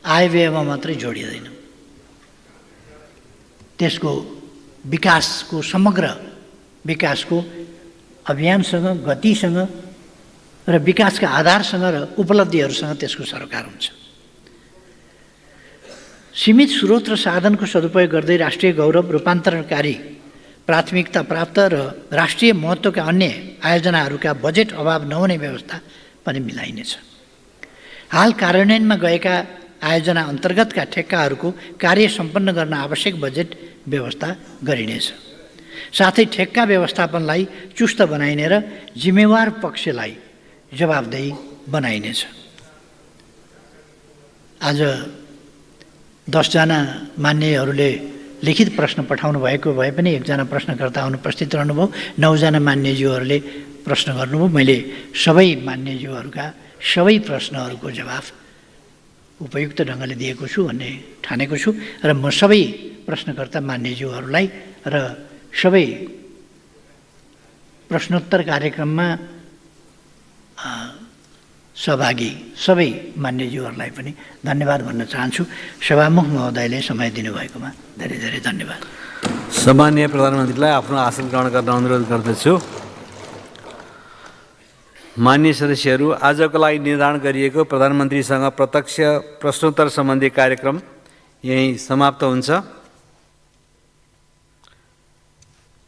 आयव्ययमा मात्रै जोडिँदैन। त्यसको विकासको समग्र विकासको अभियानसँग, गतिसँग र विकासका आधारसँग र उपलब्धिहरूसँग त्यसको सरोकार हुन्छ। सीमित स्रोत र साधनको सदुपयोग गर्दै राष्ट्रिय गौरव रूपान्तरणकारी प्राथमिकता प्राप्त र राष्ट्रिय महत्त्वका अन्य आयोजनाहरूका बजेट अभाव नहुने व्यवस्था पनि मिलाइनेछ। हाल कार्यान्वयनमा गएका आयोजना अन्तर्गतका ठेक्काहरूको कार्य सम्पन्न गर्न आवश्यक बजेट व्यवस्था गरिनेछ। साथै ठेक्का व्यवस्थापनलाई चुस्त बनाइने र जिम्मेवार पक्षलाई जवाबदेही बनाइनेछ। आज 10 जना मान्यहरूले लिखित प्रश्न पठाउनु भएको भए पनि एकजना प्रश्नकर्ता अनुपस्थित रहनुभयो। 9 जना मान्यज्यूहरूले प्रश्न गर्नुभयो। मैले सबै मान्यज्यूहरूका सबै प्रश्नहरूको जवाफ उपयुक्त ढङ्गले दिएको छु भन्ने ठानेको छु र म सबै प्रश्नकर्ता मान्यज्यूहरूलाई र सबै प्रश्नोत्तर कार्यक्रममा सहभागी सबै मान्यज्यूहरूलाई पनि धन्यवाद भन्न चाहन्छु। सभामुख महोदयले समय दिनुभएकोमा धेरै धेरै धन्यवाद। सम्माननीय प्रधानमन्त्रीलाई आफ्नो आसन ग्रहण गर्न अनुरोध गर्दछु। मान्य सदस्यहरू, आजको लागि निर्धारण गरिएको प्रधानमन्त्रीसँग प्रत्यक्ष प्रश्नोत्तर सम्बन्धी कार्यक्रम यही समाप्त हुन्छ।